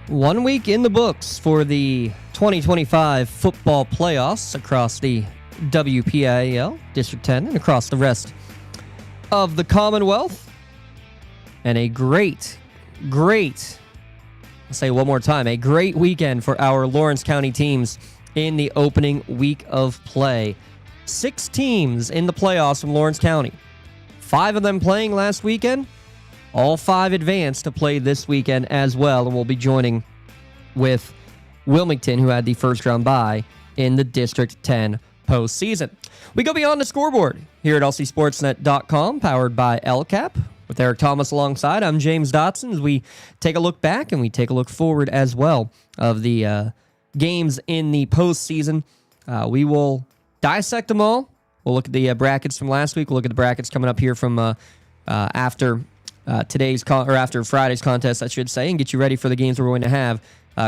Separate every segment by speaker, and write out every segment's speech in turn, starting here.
Speaker 1: 1 week in the books for the 2025 football playoffs across the WPIAL, District 10, and across the rest of the Commonwealth. And a great, I'll say it one more time, a great weekend for our Lawrence County teams in the opening week of play. 6 teams in the playoffs from Lawrence County. 5 of them playing last weekend. All 5 advanced to play this weekend as well, and we'll be joining with Wilmington, who had the first round bye in the District 10 postseason. We go beyond the scoreboard here at lcsportsnet.com, powered by LCAP. With Eric Thomas alongside, I'm James Dotson, as we take a look back and we take a look forward as well of the games in the postseason. We will dissect them all. We'll look at the brackets from last week. We'll look at the brackets coming up here from after after Friday's contest, I should say, and get you ready for the games we're going to have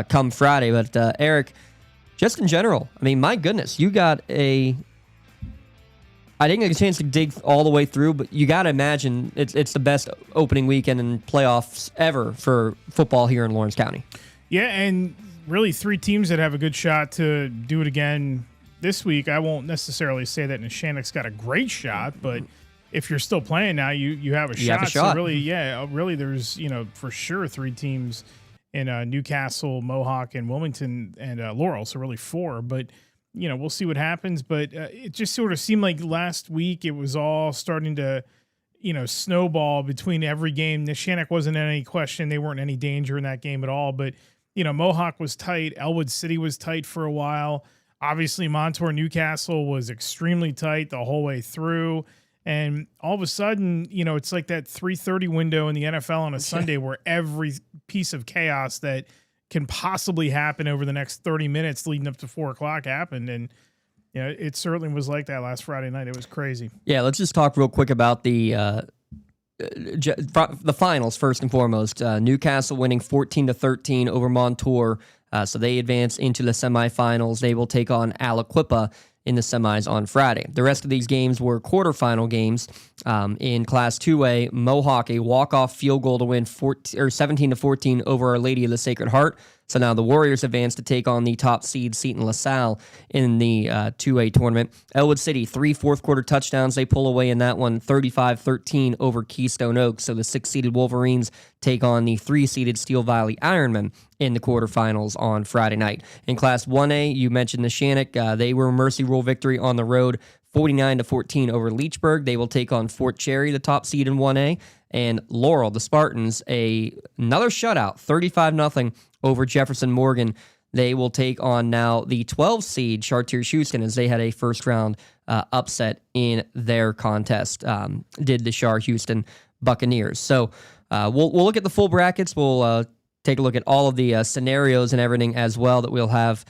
Speaker 1: come Friday. But Eric, just in general, I mean, my goodness, you got I didn't get a chance to dig all the way through, but you got to imagine it's the best opening weekend in playoffs ever for football here in Lawrence County. Yeah, and really 3 teams that have a good shot to do it again this week. I won't necessarily say that Neshannock's got a great shot, but if you're still playing now, you have a shot. So really, there's for sure 3 teams in Newcastle, Mohawk, and Wilmington, and Laurel. So really 4. But we'll see what happens. But it just sort of seemed like last week it was all starting to snowball between every game. Neshannock wasn't in any question; they weren't in any danger in that game at all. But Mohawk was tight. Elwood City was tight for a while. Obviously, Montour Newcastle was extremely tight the whole way through. And all of a sudden, it's like that 3:30 window in the NFL on a Sunday where every piece of chaos that can possibly happen over the next 30 minutes leading up to 4 o'clock happened. And it certainly was like that last Friday night. It was crazy. Yeah, let's just talk real quick about the finals first and foremost. Newcastle winning 14-13 over Montour. So they advance into the semifinals. They will take on Aliquippa in the semis on Friday. The rest of these games were quarterfinal games. In Class 2A, Mohawk, a walk-off field goal to win 17-14 over Our Lady of the Sacred Heart. So now the Warriors advance to take on the top seed Seton LaSalle in the 2A tournament. Elwood City, 3 fourth-quarter touchdowns. They pull away in that one, 35-13 over Keystone Oaks. So the 6-seeded Wolverines take on the 3-seeded Steel Valley Ironmen in the quarterfinals on Friday night. In Class 1A, you mentioned Neshannock. They were a Mercy Rule victory on the road, 49-14 over Leechburg. They will take on Fort Cherry, the top seed in 1A. And Laurel, the Spartans, another shutout, 35-0 over Jefferson Morgan. They will take on now the 12-seed Chartiers Houston, as they had a first-round upset in their contest, did the Char Houston Buccaneers. So we'll look at the full brackets. We'll take a look at all of the scenarios and everything as well that we'll have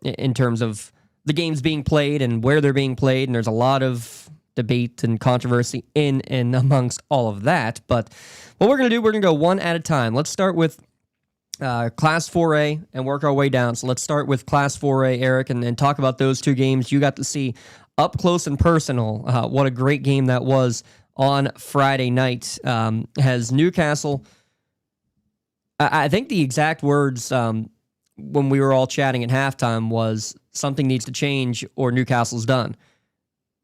Speaker 1: in terms of the games being played and where they're being played. And there's a lot of debate and controversy in and amongst all of that. But what we're going to do, we're going to go one at a time. Let's start with Class 4A and work our way down. So let's start with Class 4A, Eric, and talk about those 2 games you got to see up close and personal. What a great game that was on Friday night. Has Newcastle, I think the exact words when we were all chatting at halftime was something needs to change or Newcastle's done.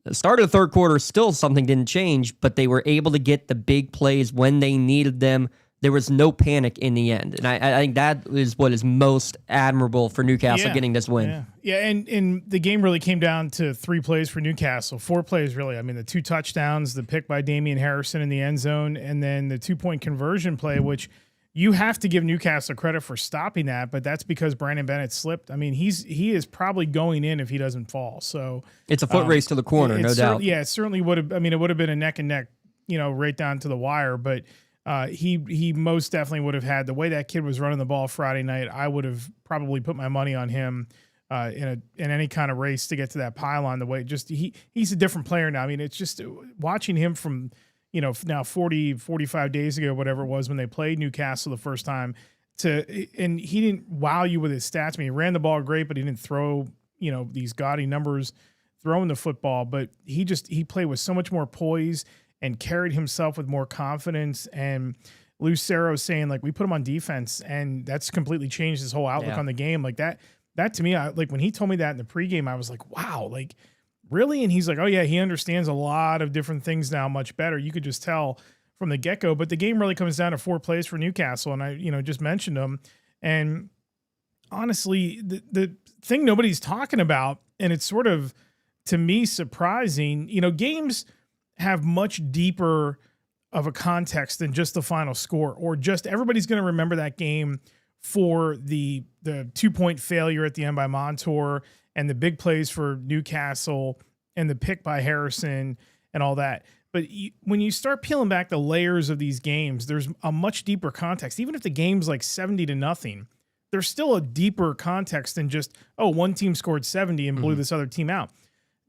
Speaker 1: The start of the third quarter, still something didn't change, but they were able to get the big plays when they needed them. There was no panic in the end. And I think that is what is most admirable for Newcastle getting this win. Yeah, and the game really came down to 3 plays for Newcastle. 4 plays, really. I mean, the 2 touchdowns, the pick by Damian Harrison in the end zone, and then the 2-point conversion play, which you have to give Newcastle credit for stopping that, but that's because Brandon Bennett slipped. I mean, he is probably going in if he doesn't fall. So it's a foot race to the corner, no doubt. Yeah, it certainly would have. I mean, it would have been a neck and neck, right down to the wire. But he most definitely would have had the way that kid was running the ball Friday night. I would have probably put my money on him in any kind of race to get to that pylon. The way he's a different player now. I mean, it's just watching him from now 45 days ago, whatever it was when they played Newcastle the first time, and he didn't wow you with his stats. I mean, he ran the ball great, but he didn't throw, these gaudy numbers throwing the football. But he played with so much more poise and carried himself with more confidence. And
Speaker 2: Lucero saying, like, we put him on defense, and that's completely changed his whole outlook on the game. Like, that to me, like, when he told me that in the pregame, I was like, wow, like, really? And he's like, oh, yeah, he understands a lot of different things now much better. You could just tell from the get-go. But the game really comes down to 4 plays for Newcastle, and I, just mentioned them. And honestly, the thing nobody's talking about, and it's sort of, to me, surprising, games have much deeper of a context than just the final score, or just everybody's going to remember that game for the 2-point failure at the end by Montour and the big plays for Newcastle and the pick by Harrison and all that. But when you start peeling back the layers of these games, there's a much deeper context. Even if the game's like 70-0, there's still a deeper context than just, one team scored 70 and blew this other team out.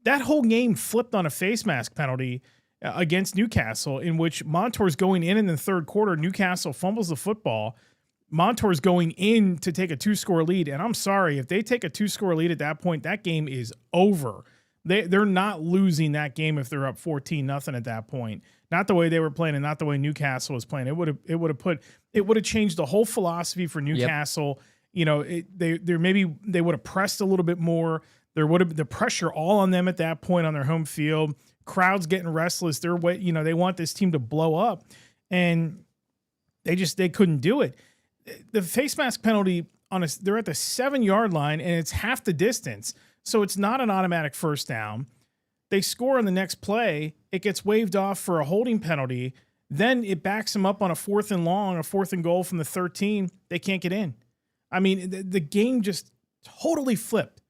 Speaker 2: That whole game flipped on a face mask penalty against Newcastle, in which Montour's going in the third quarter. Newcastle fumbles the football. Montour's going in to take a 2-score lead. And I'm sorry, if they take a 2-score lead at that point, that game is over. They're not losing that game if they're up 14-0 at that point. Not the way they were playing and not the way Newcastle was playing. It would have changed the whole philosophy for Newcastle. Yep. They would have pressed a little bit more. There would have the pressure all on them at that point on their home field. Crowd's getting restless. They want this team to blow up, and they couldn't do it. The face mask penalty they're at the 7-yard line, and it's half the distance, so it's not an automatic first down. They score on the next play. It gets waved off for a holding penalty. Then it backs them up on a 4th and long, a 4th and goal from the 13. They can't get in. I mean, the game just totally flipped.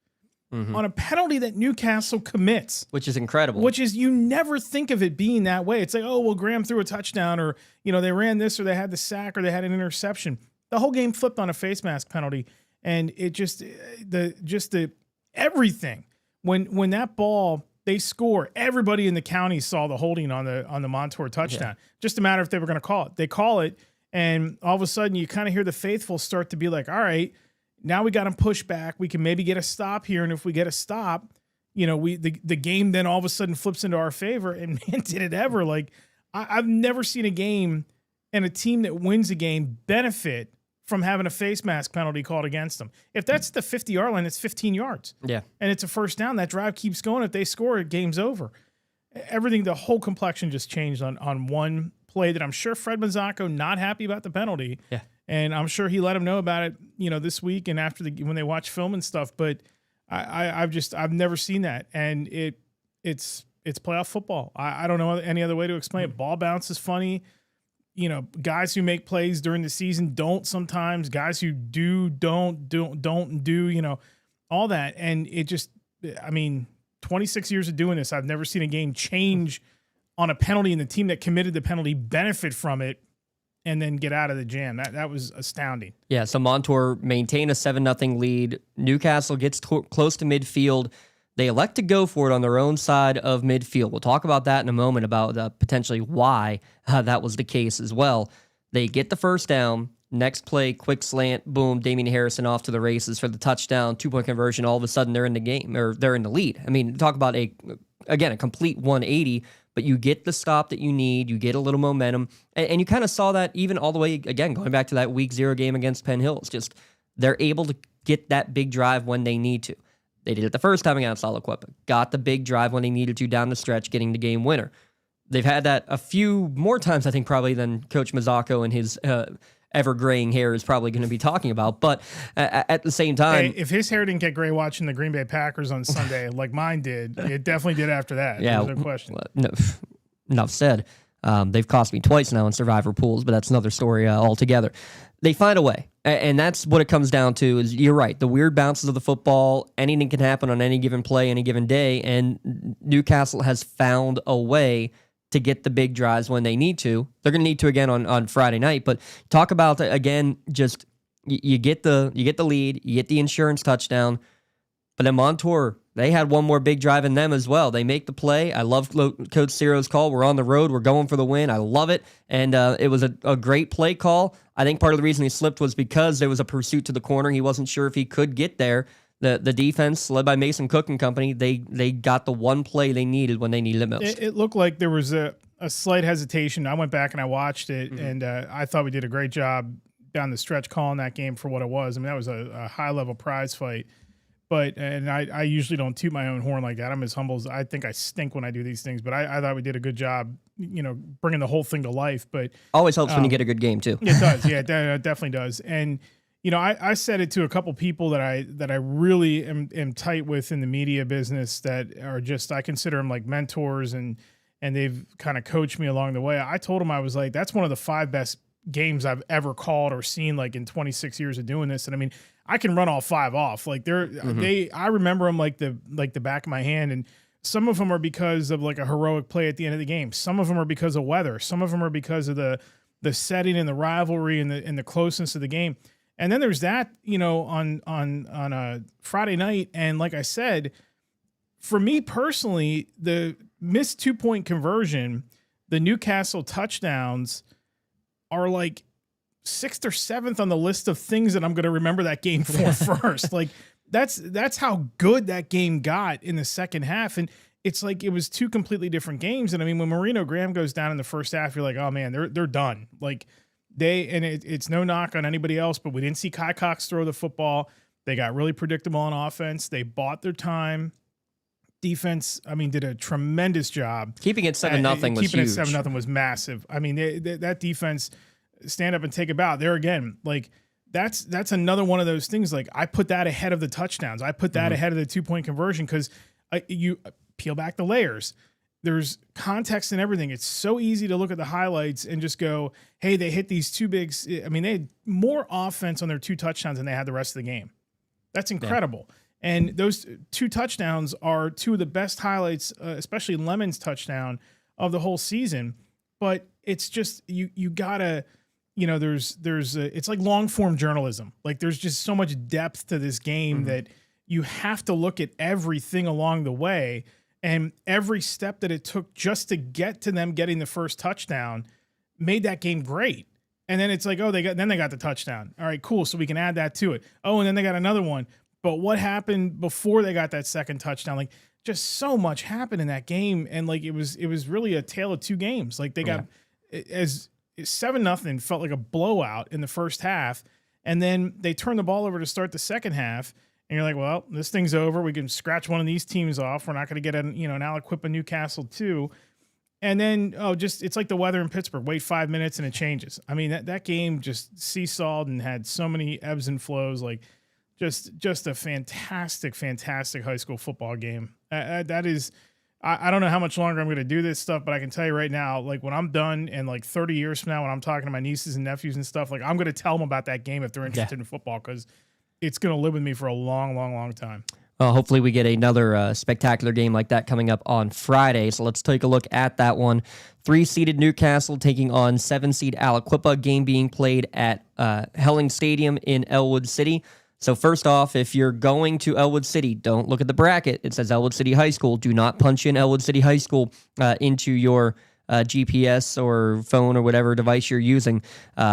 Speaker 2: On a penalty that Newcastle commits. Which is incredible. You never think of it being that way. It's like, Graham threw a touchdown, or, they ran this, or they had the sack, or they had an interception. The whole game flipped on a face mask penalty, and it just the everything. When that ball, they score, everybody in the county saw the holding on the Montour touchdown. Yeah. Just a matter if they were going to call it. They call it, and all of a sudden you kind of hear the faithful start to be like, all right, now we got them pushed back. We can maybe get a stop here. And if we get a stop, the game then all of a sudden flips into our favor. And man, did it ever. Like, I've never seen a game and a team that wins a game benefit from having a face mask penalty called against them. If that's the 50-yard line, it's 15 yards. Yeah. And it's a first down. That drive keeps going. If they score, game's over. Everything, the whole complexion just changed on one play that I'm sure Fred Mazzocco not happy about the penalty. Yeah. And I'm sure he let him know about it, this week and after when they watch film and stuff. But I've never seen that, and it's playoff football. I don't know any other way to explain it. Ball bounce is funny. Guys who make plays during the season don't sometimes. Guys who don't do. All that, and it just. 26 years of doing this, I've never seen a game change on a penalty, and the team that committed the penalty benefit from it and then get out of the jam. That was astounding. Yeah, so Montour maintained a 7-0 lead. Newcastle gets close to midfield. They elect to go for it on their own side of midfield. We'll talk about that in a moment, about potentially why that was the case as well. They get the first down. Next play, quick slant, boom, Damian Harrison off to the races for the touchdown, 2-point conversion. All of a sudden, they're in the game, or they're in the lead. Talk about a complete 180, but you get the stop that you need. You get a little momentum. And you kind of saw that even all the way, again, going back to that week 0 game against Penn Hills. Just they're able to get that big drive when they need to. They did it the first time against Aliquippa. Got the big drive when they needed to down the stretch, getting the game winner. They've had that a few more times, I think, probably than Coach Mazzocco and his ever-graying hair is probably going to be talking about. But at the same time... Hey, if his hair didn't get gray watching the Green Bay Packers on Sunday like mine did, it definitely did after that. Yeah, there's no question. Enough said. They've cost me twice now in survivor pools, but that's another story altogether. They find a way, and that's what it comes down to. Is you're right, the weird bounces of the football, anything can happen on any given play, any given day, and Newcastle has found a way to get the big drives when they need to. They're going to need to again on Friday night, but talk about, again, just you get the lead, you get the insurance touchdown, but then Montour, they had one more big drive in them as well. They make the play. I love Coach Ciro's call. We're on the road. We're going for the win. I love it, and it was a great play call. I think part of the reason he slipped was because there was a pursuit to the corner. He wasn't sure if he could get there. The defense, led by Mason Cook and company, they got the one play they needed when they needed it most. It looked like there was a slight hesitation. I went back and I watched it, and I thought we did a great job down the stretch calling that game for what it was. I mean, that was a high-level prize fight. But I usually don't toot my own horn like that. I'm as humble as I think I stink when I do these things. But I thought we did a good job, bringing the whole thing to life. But
Speaker 1: always helps when you get a good game too.
Speaker 2: It does, yeah, it definitely does. And I said it to a couple people that I really am tight with in the media business that are just, I consider them like mentors, and they've kind of coached me along the way. I told them, I was like, that's one of the 5 best games I've ever called or seen, like in 26 years of doing this. And I mean, I can run all 5 off. Like I remember them like the back of my hand. And some of them are because of like a heroic play at the end of the game. Some of them are because of weather. Some of them are because of the setting and the rivalry and the closeness of the game. And then there's that, on a Friday night. And like I said, for me personally, the missed 2-point conversion, the Newcastle touchdowns are like 6th or 7th on the list of things that I'm going to remember that game for first. Like that's how good that game got in the second half. And it's like, it was 2 completely different games. And I mean, when Marino Graham goes down in the first half, you're like, oh man, they're done. Like it's no knock on anybody else, but we didn't see Kai Cox throw the football. They got really predictable on offense. They bought their time. Defense, I mean, did a tremendous job.
Speaker 1: Keeping it 7-0 was huge.
Speaker 2: Keeping it 7-0 was massive. I mean, that defense, stand up and take a bow. There again, like that's another one of those things. Like I put that ahead of the touchdowns. I put that ahead of the 2-point conversion because you peel back the layers. There's context and everything. It's so easy to look at the highlights and just go, hey, they hit these 2 bigs. I mean, they had more offense on their 2 touchdowns than they had the rest of the game. That's incredible. Yeah. And those 2 touchdowns are 2 of the best highlights, especially Lemon's touchdown of the whole season. But it's just, you gotta, it's like long form journalism. Like there's just so much depth to this game that you have to look at everything along the way. And every step that it took just to get to them getting the first touchdown made that game great. And then it's like, oh, they got the touchdown. All right, cool. So we can add that to it. Oh, and then they got another one. But what happened before they got that second touchdown? Like just so much happened in that game. And like, it was really a tale of 2 games. Like they got as 7-0 felt like a blowout in the first half. And then they turned the ball over to start the second half. And you're like, well, this thing's over. We can scratch one of these teams off. We're not going to get an Aliquippa Newcastle too. And then, it's like the weather in Pittsburgh. Wait 5 minutes and it changes. I mean, that game just seesawed and had so many ebbs and flows. Like just a fantastic, fantastic high school football game. That is, I don't know how much longer I'm going to do this stuff, but I can tell you right now, like when I'm done and like 30 years from now, when I'm talking to my nieces and nephews and stuff, like I'm going to tell them about that game if they're interested in football, because it's going to live with me for a long, long, long time.
Speaker 1: Well, hopefully we get another spectacular game like that coming up on Friday. So let's take a look at that one. 3-seeded Newcastle taking on 7-seed Aliquippa, game being played at Helling Stadium in Elwood City. So first off, if you're going to Elwood City, don't look at the bracket. It says Elwood City High School. Do not punch in Elwood City High School into your GPS or phone or whatever device you're using,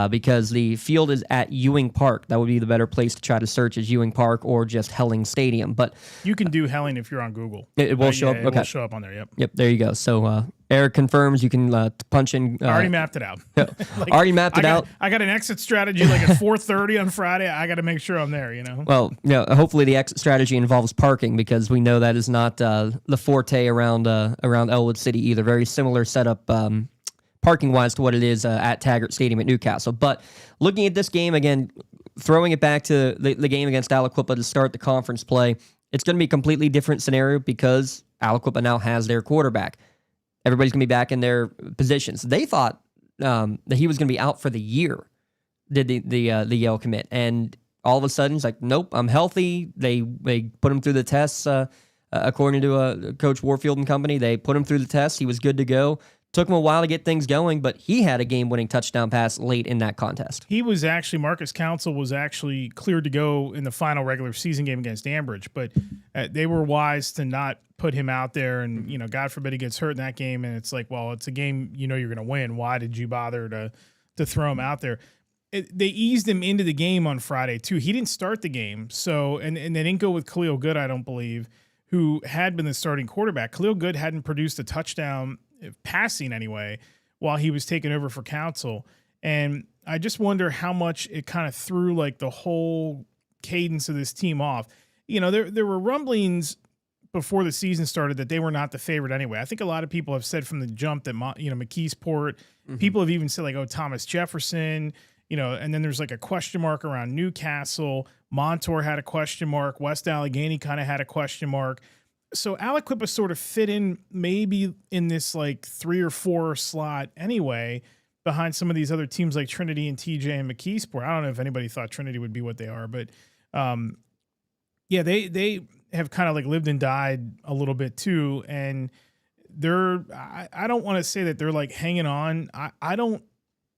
Speaker 1: because the field is at Ewing Park. That would be the better place to try to search, is Ewing Park or just Helling Stadium. But
Speaker 2: you can do Helling if you're on Google.
Speaker 1: It will show up.
Speaker 2: It will show up on there.
Speaker 1: Yep. There you go. So Eric confirms you can punch in.
Speaker 2: I already mapped it out.
Speaker 1: Already mapped it out.
Speaker 2: I got an exit strategy like at 4:30 on Friday. I got to make sure I'm there.
Speaker 1: Well, hopefully the exit strategy involves parking, because we know that is not the forte around Elwood City either. Very similar setup parking wise to what it is at Taggart Stadium at Newcastle. But looking at this game again, throwing it back to the game against Aliquippa to start the conference play, it's going to be a completely different scenario because Aliquippa now has their quarterback. Everybody's going to be back in their positions. They thought that he was going to be out for the year, did the Yale commit. And all of a sudden, he's like, nope, I'm healthy. They put him through the tests, according to Coach Warfield and company. They put him through the tests. He was good to go. Took him a while to get things going, but he had a game-winning touchdown pass late in that contest.
Speaker 2: He was actually, Marcus Council was actually cleared to go in the final regular season game against Ambridge, but they were wise to not put him out there, and God forbid he gets hurt in that game, and it's like, well, it's a game you're going to win. Why did you bother to throw him out there? They eased him into the game on Friday too. He didn't start the game, so and they didn't go with Khalil Good, I don't believe, who had been the starting quarterback. Khalil Good hadn't produced a touchdown passing anyway, while he was taking over for Council. And I just wonder how much it kind of threw like the whole cadence of this team off. You know, there were rumblings before the season started that they were not the favorite anyway. I think a lot of people have said from the jump that, McKeesport, people have even said like, oh, Thomas Jefferson, and then there's like a question mark around Newcastle. Montour had a question mark. West Allegheny kind of had a question mark. So Aliquippa sort of fit in maybe in this like 3 or 4 slot anyway, behind some of these other teams like Trinity and TJ and McKeesport. I don't know if anybody thought Trinity would be what they are, but they have kind of like lived and died a little bit too. And I don't want to say that they're like hanging on. I don't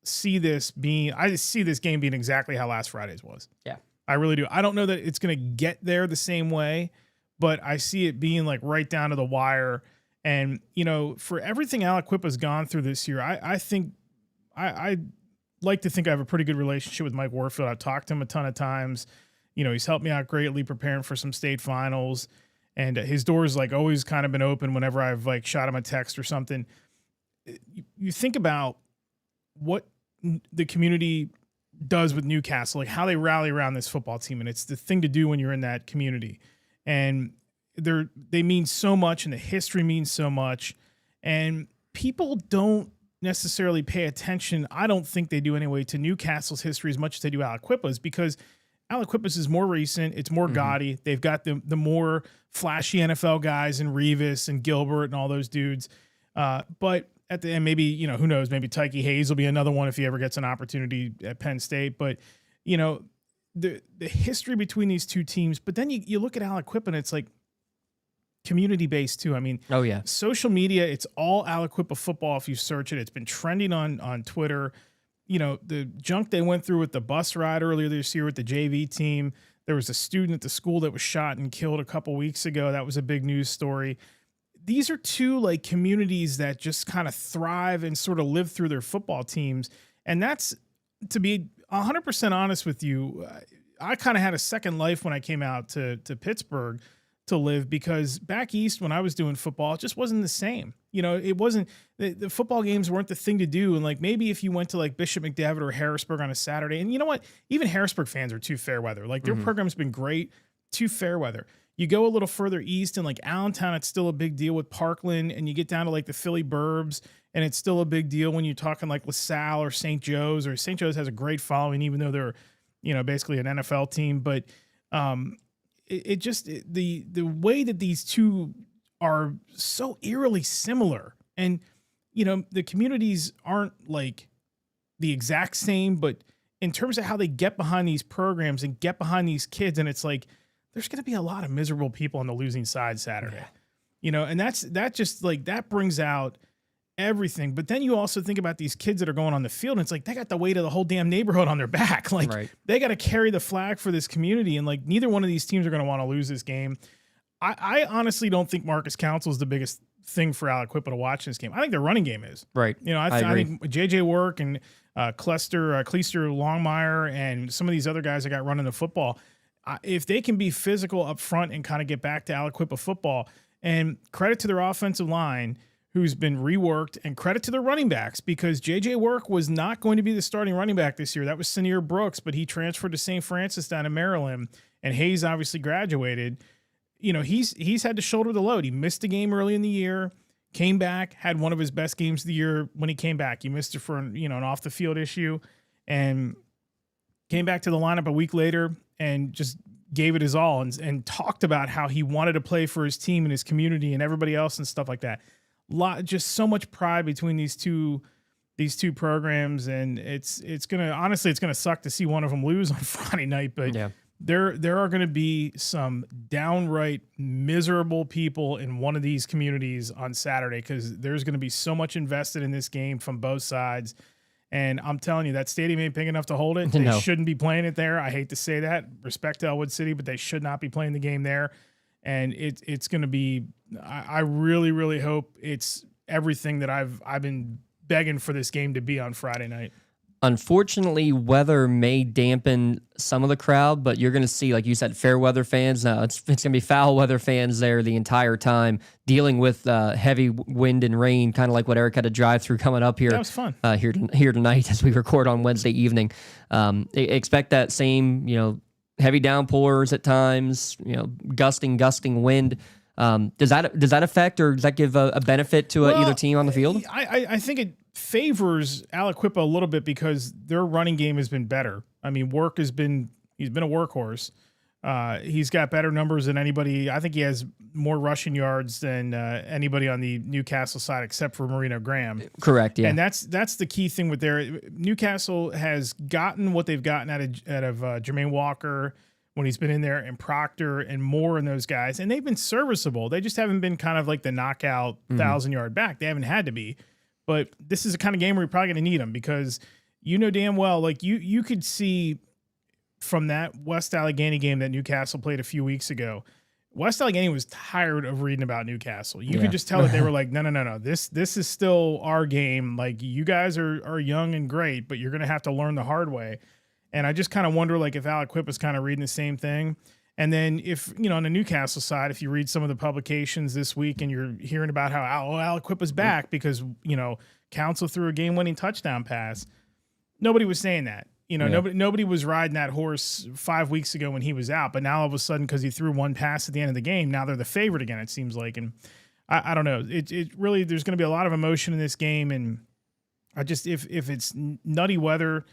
Speaker 2: see this being, I just see this game being exactly how last Friday's was.
Speaker 1: Yeah.
Speaker 2: I really do. I don't know that it's going to get there the same way, but I see it being like right down to the wire. And, for everything Aliquippa's gone through this year, I think I like to think I have a pretty good relationship with Mike Warfield. I've talked to him a ton of times. He's helped me out greatly preparing for some state finals, and his door's like always kind of been open whenever I've like shot him a text or something. You think about what the community does with Newcastle, like how they rally around this football team, and it's the thing to do when you're in that community. And they mean so much, and the history means so much, and people don't necessarily pay attention. I don't think they do anyway to Newcastle's history as much as they do Aliquippa's, because Aliquippa's is more recent. It's more gaudy. They've got the more flashy NFL guys and Revis and Gilbert and all those dudes. But at the end, maybe, who knows, maybe Tyke Hayes will be another one if he ever gets an opportunity at Penn State. But, the history between these two teams, but then you look at Aliquippa and it's like community-based too. I mean,
Speaker 1: oh yeah,
Speaker 2: social media, it's all Aliquippa football if you search it. It's been trending on Twitter. The junk they went through with the bus ride earlier this year with the JV team. There was a student at the school that was shot and killed a couple weeks ago. That was a big news story. These are two like communities that just kind of thrive and sort of live through their football teams. And that's, to be 100% honest with you, I kind of had a second life when I came out to Pittsburgh to live, because back east when I was doing football, it just wasn't the same. It wasn't, the football games weren't the thing to do. And like, maybe if you went to like Bishop McDevitt or Harrisburg on a Saturday, and you know what, even Harrisburg fans are too fair weather. Like their program's been great, too fair weather. You go a little further east and like Allentown, it's still a big deal with Parkland, and you get down to like the Philly burbs, and it's still a big deal when you're talking like LaSalle or St. Joe's, or St. Joe's has a great following, even though they're, basically an NFL team. But the way that these two are so eerily similar, and the communities aren't like the exact same, but in terms of how they get behind these programs and get behind these kids, and it's like there's going to be a lot of miserable people on the losing side Saturday. And that brings out everything. But then you also think about these kids that are going on the field, and it's like they got the weight of the whole damn neighborhood on their back. Like They got to carry the flag for this community, and like neither one of these teams are going to want to lose this game. I honestly don't think Marcus Council is the biggest thing for Aliquippa to watch in this game. I think their running game is.
Speaker 1: Right.
Speaker 2: I think JJ Work and Cleister Longmire and some of these other guys that got running the football, if they can be physical up front and kind of get back to Aliquippa football, and credit to their offensive line who's been reworked, and credit to their running backs, because JJ Work was not going to be the starting running back this year. That was Sinear Brooks, but he transferred to St. Francis down in Maryland, and Hayes obviously graduated. He's had to shoulder the load. He missed a game early in the year, came back, had one of his best games of the year when he came back. He missed it for an off the field issue, and came back to the lineup a week later and just gave it his all, and talked about how he wanted to play for his team and his community and everybody else and stuff like that. Just so much pride between these two programs, and it's gonna suck to see one of them lose on Friday night. But
Speaker 1: yeah,
Speaker 2: there are going to be some downright miserable people in one of these communities on Saturday, because there's going to be so much invested in this game from both sides. And I'm telling you, that stadium ain't big enough to hold it. They shouldn't be playing it there. I hate to say that. Respect to Elwood City, but they should not be playing the game there. And it's going to be, I really, really hope it's everything that I've been begging for this game to be on Friday night.
Speaker 1: Unfortunately, weather may dampen some of the crowd, but you're going to see, like you said, fair weather fans. No, it's going to be foul weather fans there the entire time, dealing with heavy wind and rain, kind of like what Eric had to drive through coming up here.
Speaker 2: That was fun.
Speaker 1: Here tonight as we record on Wednesday evening. Expect that same, heavy downpours at times, gusting wind. Does that affect, or does that give a benefit to either team on the field?
Speaker 2: I think it favors Aliquippa a little bit because their running game has been better. I mean, he's been a workhorse. He's got better numbers than anybody. I think he has more rushing yards than anybody on the Newcastle side except for Marino Graham.
Speaker 1: Correct, yeah.
Speaker 2: And that's the key thing with Newcastle has gotten what they've gotten out of Jermaine Walker when he's been in there, and Proctor and Moore and those guys, and they've been serviceable. They just haven't been kind of like the knockout 1,000-yard back. They haven't had to be. But this is a kind of game where you're probably going to need them because damn well, like you could see from that West Allegheny game that Newcastle played a few weeks ago, West Allegheny was tired of reading about Newcastle. You could just tell that they were like, no. This is still our game. Like, you guys are young and great, but you're going to have to learn the hard way. And I just kind of wonder, like, if Aliquippa is kind of reading the same thing. And then if, on the Newcastle side, if you read some of the publications this week and you're hearing about how Aliquippa's back because, Council threw a game-winning touchdown pass, nobody was saying that. Nobody was riding that horse 5 weeks ago when he was out. But now all of a sudden, because he threw one pass at the end of the game, now they're the favorite again, it seems like. And I don't know. It really, there's going to be a lot of emotion in this game. And I just, if it's nutty weather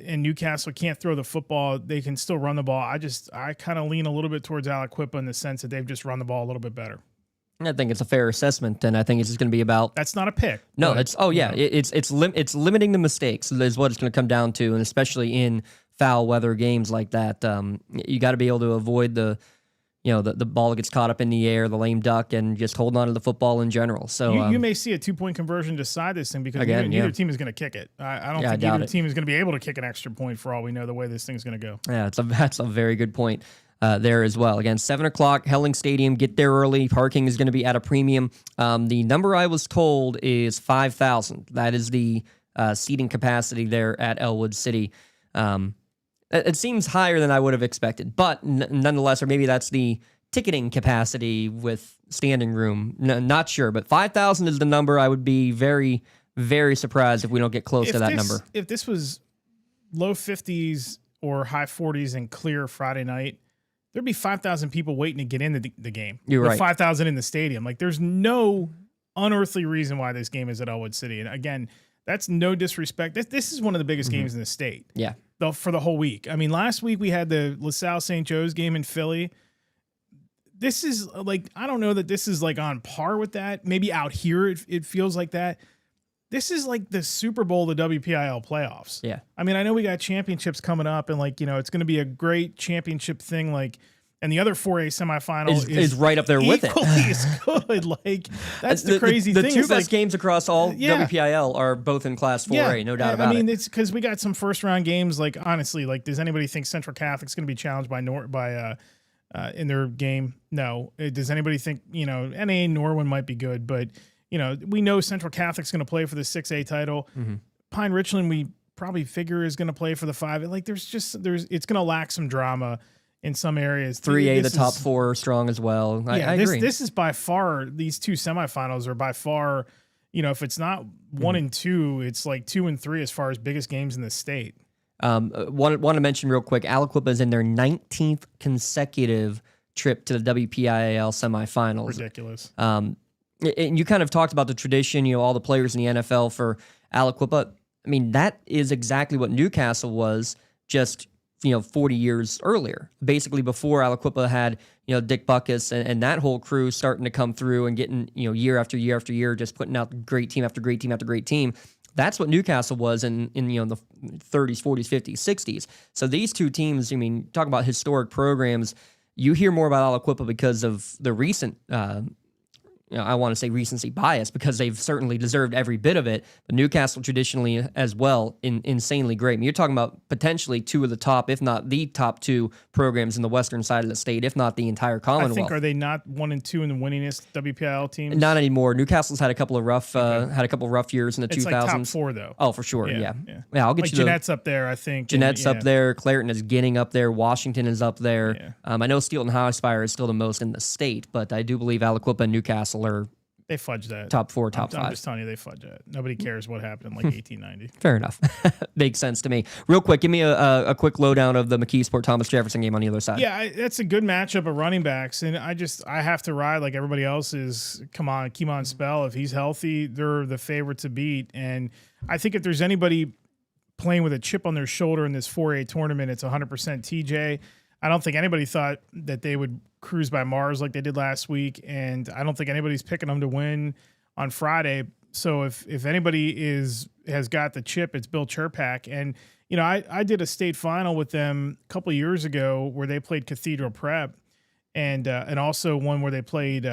Speaker 2: and Newcastle can't throw the football, they can still run the ball. I kind of lean a little bit towards Aliquippa in the sense that they've just run the ball a little bit better.
Speaker 1: I think it's a fair assessment, and I think it's just going to be about.
Speaker 2: That's not a pick.
Speaker 1: No, it's limiting the mistakes is what it's going to come down to, and especially in foul weather games like that, you got to be able to avoid the ball gets caught up in the air, the lame duck, and just holding on to the football in general. So
Speaker 2: you may see a 2-point conversion decide this thing because neither team is going to kick it. I don't think either team is going to be able to kick an extra point for all we know the way this thing's going to go.
Speaker 1: Yeah, that's a very good point. There as well. Again, 7 o'clock, Helling Stadium. Get there early. Parking is going to be at a premium. The number I was told is 5,000. That is the seating capacity there at Elwood City. It seems higher than I would have expected, but nonetheless, or maybe that's the ticketing capacity with standing room. Not sure, but 5,000 is the number. I would be very, very surprised if we don't get close to that number.
Speaker 2: If this was low 50s or high 40s and clear Friday night, there'd be 5,000 people waiting to get into the game.
Speaker 1: You're right.
Speaker 2: 5,000 in the stadium. Like, there's no unearthly reason why this game is at Elwood City. And again, that's no disrespect. This is one of the biggest games in the state.
Speaker 1: Yeah.
Speaker 2: For the whole week. I mean, last week we had the LaSalle St. Joe's game in Philly. This is like, I don't know that this is like on par with that. Maybe out here it feels like that. This is like the Super Bowl, the WPIL playoffs.
Speaker 1: Yeah.
Speaker 2: I mean, I know we got championships coming up and it's going to be a great championship thing. Like, and the other 4A semifinal
Speaker 1: is right up there with it.
Speaker 2: Equally as good. Like, that's the crazy thing.
Speaker 1: The two best games across all WPIL are both in Class 4A, no doubt about it.
Speaker 2: I mean, it's because we got some first round games. Like, honestly, like, does anybody think Central Catholic's going to be challenged by in their game? No. Does anybody think NA Norwin might be good, but we know Central Catholic's going to play for the 6A title. Pine Richland, we probably figure is going to play for the 5. Like, it's going to lack some drama in some areas.
Speaker 1: 3A, the top 4 are strong as well. I agree.
Speaker 2: This is by far, these two semifinals are by far, if it's not 1 and 2, it's like 2 and 3 as far as biggest games in the state.
Speaker 1: Want to mention real quick, Aliquippa is in their 19th consecutive trip to the WPIAL semifinals.
Speaker 2: Ridiculous.
Speaker 1: And you kind of talked about the tradition, all the players in the NFL for Aliquippa. I mean, that is exactly what Newcastle was just 40 years earlier, basically before Aliquippa had, Dick Buckus and that whole crew starting to come through and getting, year after year after year, just putting out great team after great team after great team. That's what Newcastle was in the 30s, 40s, 50s, 60s. So these two teams, I mean, talk about historic programs. You hear more about Aliquippa because of the recent I want to say recency bias because they've certainly deserved every bit of it. But Newcastle traditionally as well, insanely great. I mean, you're talking about potentially two of the top, if not the top two programs in the western side of the state, if not the entire Commonwealth.
Speaker 2: I think, are they not 1 and 2 in the winningest WPIL teams?
Speaker 1: Not anymore. Newcastle's had a couple of rough years in the 2000s.
Speaker 2: It's like top 4 though.
Speaker 1: Oh, for sure. Yeah. I'll get
Speaker 2: like
Speaker 1: you.
Speaker 2: Jeanette's up there, I think.
Speaker 1: Jeanette's up there. Clareton is getting up there. Washington is up there.
Speaker 2: Yeah.
Speaker 1: I know Steelton High Spire is still the most in the state, but I do believe Aliquippa and Newcastle are.
Speaker 2: They fudge that.
Speaker 1: Top 4, top 5.
Speaker 2: I'm just telling you, they fudge that. Nobody cares what happened in like 1890.
Speaker 1: Fair enough. Makes sense to me. Real quick, give me a quick lowdown of the McKeesport Thomas Jefferson game on the other side.
Speaker 2: Yeah, that's a good matchup of running backs, and I have to ride like everybody else is. Come on, Keemon Spell. If he's healthy, they're the favorite to beat. And I think if there's anybody playing with a chip on their shoulder in this 4A tournament, it's 100% TJ. I don't think anybody thought that they would cruise by Mars like they did last week, and I don't think anybody's picking them to win on Friday. So if anybody has got the chip, it's Bill Chirpak. And I did a state final with them a couple of years ago where they played Cathedral Prep, and also one where they played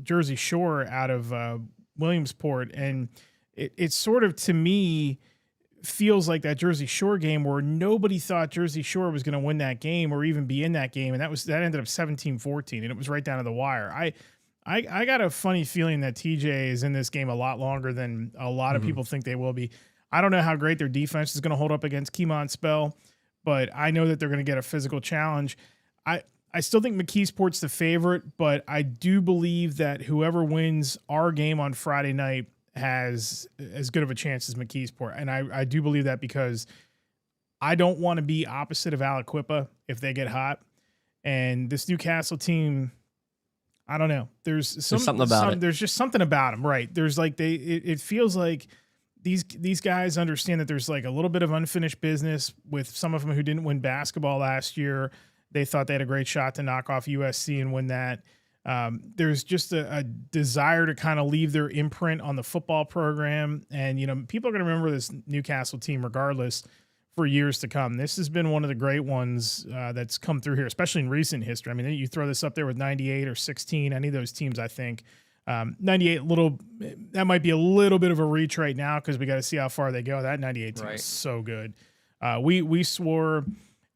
Speaker 2: Jersey Shore out of Williamsport, and it's sort of, to me, feels like that Jersey Shore game where nobody thought Jersey Shore was going to win that game or even be in that game. And that ended up 17-14, and it was right down to the wire. I got a funny feeling that TJ is in this game a lot longer than a lot of people think they will be. I don't know how great their defense is going to hold up against Keemon Spell, but I know that they're going to get a physical challenge. I still think McKeesport's the favorite, but I do believe that whoever wins our game on Friday night has as good of a chance as McKeesport. And I do believe that because I don't want to be opposite of Aliquippa if they get hot. And this Newcastle team, I don't know. There's something about it. There's just something about them, right? There's like it feels like these guys understand that there's like a little bit of unfinished business with some of them who didn't win basketball last year. They thought they had a great shot to knock off USC and win that. There's just a desire to kind of leave their imprint on the football program. And, people are going to remember this Newcastle team regardless for years to come. This has been one of the great ones that's come through here, especially in recent history. I mean, you throw this up there with 98 or 16, any of those teams, I think. 98, that might be a little bit of a reach right now because we got to see how far they go. That 98 team is so good. We swore...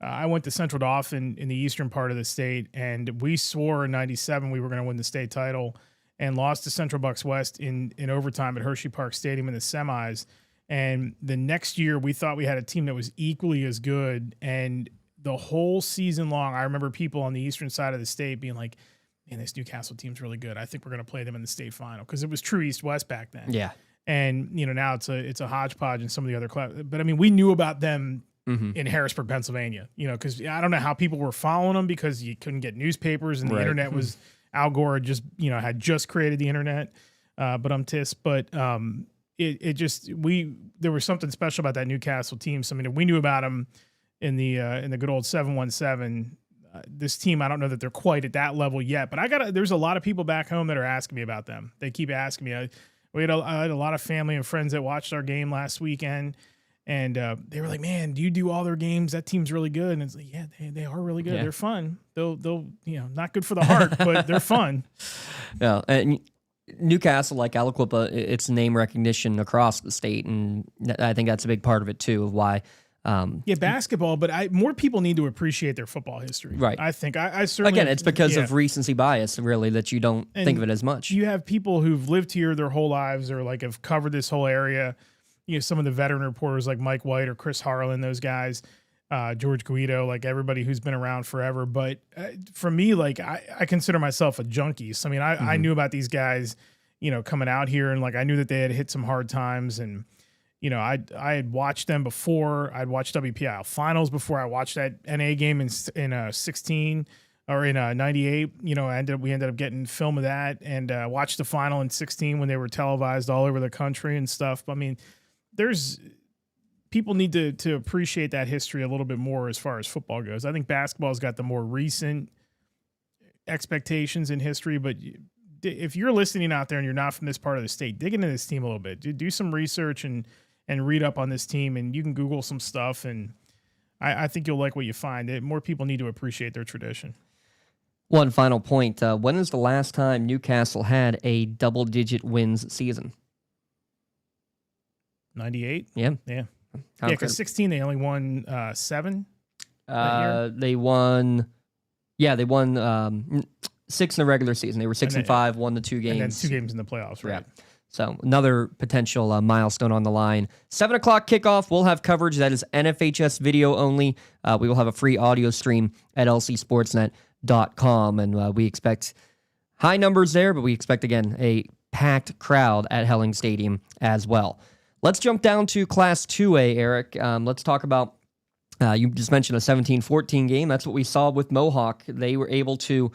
Speaker 2: I went to Central Dauphin in the eastern part of the state, and we swore in 97 we were going to win the state title and lost to Central Bucks West in overtime at Hershey Park Stadium in the semis. And the next year, we thought we had a team that was equally as good. And the whole season long, I remember people on the eastern side of the state being like, man, this Newcastle team's really good. I think we're going to play them in the state final because it was true East-West back then.
Speaker 1: Yeah.
Speaker 2: And, now it's a hodgepodge in some of the other clubs. But, I mean, we knew about them in Harrisburg, Pennsylvania, because I don't know how people were following them because you couldn't get newspapers and the internet was Al Gore had just created the internet, there was something special about that Newcastle team. So, I mean, we knew about them in the good old 717. This team, I don't know that they're quite at that level yet, but there's a lot of people back home that are asking me about them. They keep asking me. I had a lot of family and friends that watched our game last weekend. And they were like, man, do you do all their games? That team's really good. And it's like, yeah, they are really good. Yeah. They're fun. They'll not good for the heart, but they're fun.
Speaker 1: Yeah. And Newcastle, like Aliquippa, it's name recognition across the state. And I think that's a big part of it too, of why.
Speaker 2: Basketball, but more people need to appreciate their football history.
Speaker 1: Right.
Speaker 2: I think I certainly.
Speaker 1: Again, it's because of recency bias, really, that you don't think of it as much.
Speaker 2: You have people who've lived here their whole lives or like have covered this whole area. Some of the veteran reporters like Mike White or Chris Harlan, those guys, George Guido, like everybody who's been around forever. But for me, like I consider myself a junkie. So, I mean, I knew about these guys, coming out here, and like I knew that they had hit some hard times, and I had watched them before. I'd watched WPIL finals before I watched that NA game in 16 or in 98. We ended up getting film of that and watched the final in 16 when they were televised all over the country and stuff. I mean, people need to appreciate that history a little bit more as far as football goes. I think basketball's got the more recent expectations in history, but if you're listening out there and you're not from this part of the state, dig into this team a little bit. Do some research and read up on this team, and you can Google some stuff, and I think you'll like what you find. More people need to appreciate their tradition.
Speaker 1: One final point. When is the last time Newcastle had a double-digit wins season?
Speaker 2: 98?
Speaker 1: Yeah.
Speaker 2: Yeah. Yeah, because 16, they only won 7 that year.
Speaker 1: They won 6 in the regular season. They were 6-5, won the 2 games.
Speaker 2: And then 2 games in the playoffs, right?
Speaker 1: Yeah. So another potential milestone on the line. 7 o'clock kickoff. We'll have coverage that is NFHS video only. We will have a free audio stream at lcsportsnet.com, and we expect high numbers there, but we expect, again, a packed crowd at Helling Stadium as well. Let's jump down to Class 2A, Eric. Let's talk about, you just mentioned a 17-14 game. That's what we saw with Mohawk. They were able to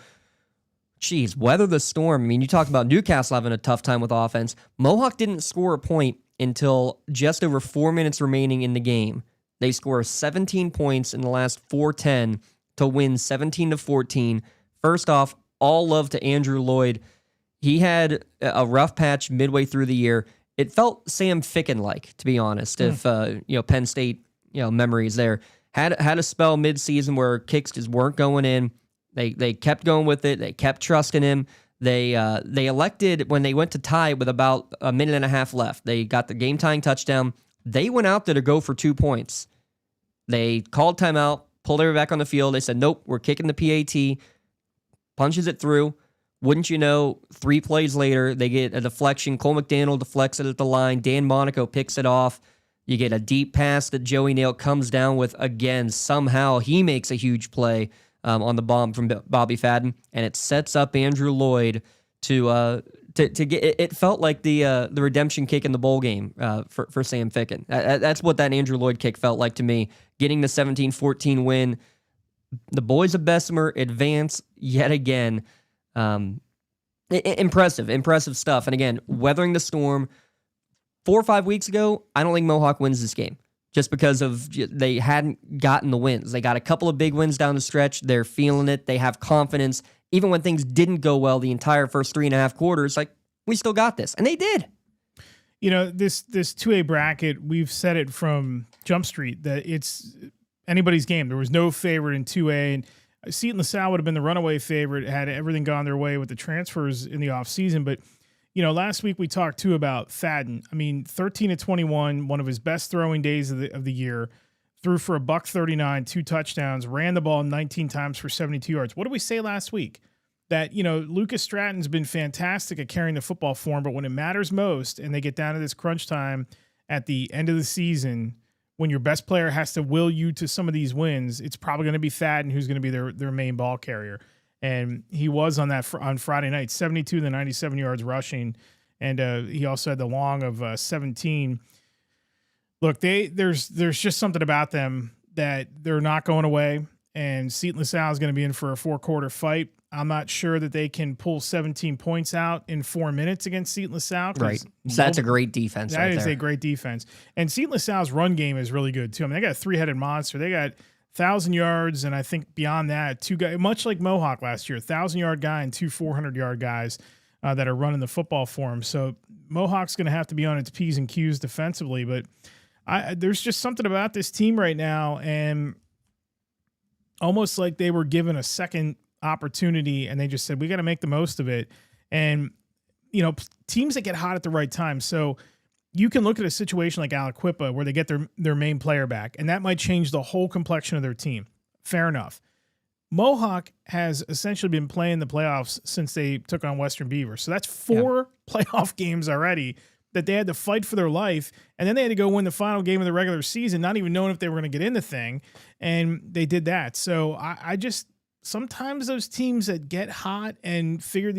Speaker 1: weather the storm. I mean, you talked about Newcastle having a tough time with offense. Mohawk didn't score a point until just over 4 minutes remaining in the game. They score 17 points in the last 4:10 to win 17-14. First off, all love to Andrew Lloyd. He had a rough patch midway through the year. It felt Sam Ficken-like, to be honest, if Penn State memories there. Had a spell midseason where kicks just weren't going in. They kept going with it. They kept trusting him. They elected, when they went to tie with about a minute and a half left, they got the game-tying touchdown. They went out there to go for 2 points. They called timeout, pulled everybody back on the field. They said, nope, we're kicking the PAT. Punches it through. Wouldn't you know, 3 plays later, they get a deflection. Cole McDaniel deflects it at the line. Dan Monaco picks it off. You get a deep pass that Joey Nail comes down with again. Somehow he makes a huge play on the bomb from Bobby Fadden, and it sets up Andrew Lloyd to get. It felt like the redemption kick in the bowl game for Sam Ficken. That's what that Andrew Lloyd kick felt like to me. Getting the 17-14 win. The boys of Bessemer advance yet again. Impressive stuff. And again, weathering the storm. 4 or 5 weeks ago, I don't think Mohawk wins this game. Just because they hadn't gotten the wins. They got a couple of big wins down the stretch. They're feeling it. They have confidence. Even when things didn't go well the entire first 3.5 quarters, like, we still got this. And they did.
Speaker 2: This 2A bracket, we've said it from Jump Street that it's anybody's game. There was no favorite in 2A. And Seton LaSalle would have been the runaway favorite had everything gone their way with the transfers in the offseason. But last week we talked too about Fadden. I mean, 13-21, one of his best throwing days of the year. Threw for $139, 2 touchdowns, ran the ball 19 times for 72 yards. What did we say last week? That, Lucas Stratton's been fantastic at carrying the football for him, but when it matters most and they get down to this crunch time at the end of the season, when your best player has to will you to some of these wins, it's probably going to be Fadden who's going to be their main ball carrier. And he was on that on Friday night, 72 to 97 yards rushing. And he also had the long of 17. Look, there's just something about them that they're not going away. And Seton LaSalle is going to be in for a 4-quarter fight. I'm not sure that they can pull 17 points out in 4 minutes against Seton LaSalle.
Speaker 1: Right. That's a great defense.
Speaker 2: That is a great defense. And Seton LaSalle's run game is really good, too. I mean, they got a 3-headed monster. They got 1,000 yards, and I think beyond that, 2 guys, much like Mohawk last year, 1,000-yard guy and 2 400-yard guys that are running the football for him. So Mohawk's going to have to be on its P's and Q's defensively, but there's just something about this team right now, and almost like they were given a second opportunity, and they just said, we got to make the most of it. And, teams that get hot at the right time. So you can look at a situation like Aliquippa where they get their main player back, and that might change the whole complexion of their team. Fair enough. Mohawk has essentially been playing the playoffs since they took on Western Beaver. So that's 4 playoff games already that they had to fight for their life, and then they had to go win the final game of the regular season, not even knowing if they were going to get in the thing, and they did that. So I just sometimes those teams that get hot and figure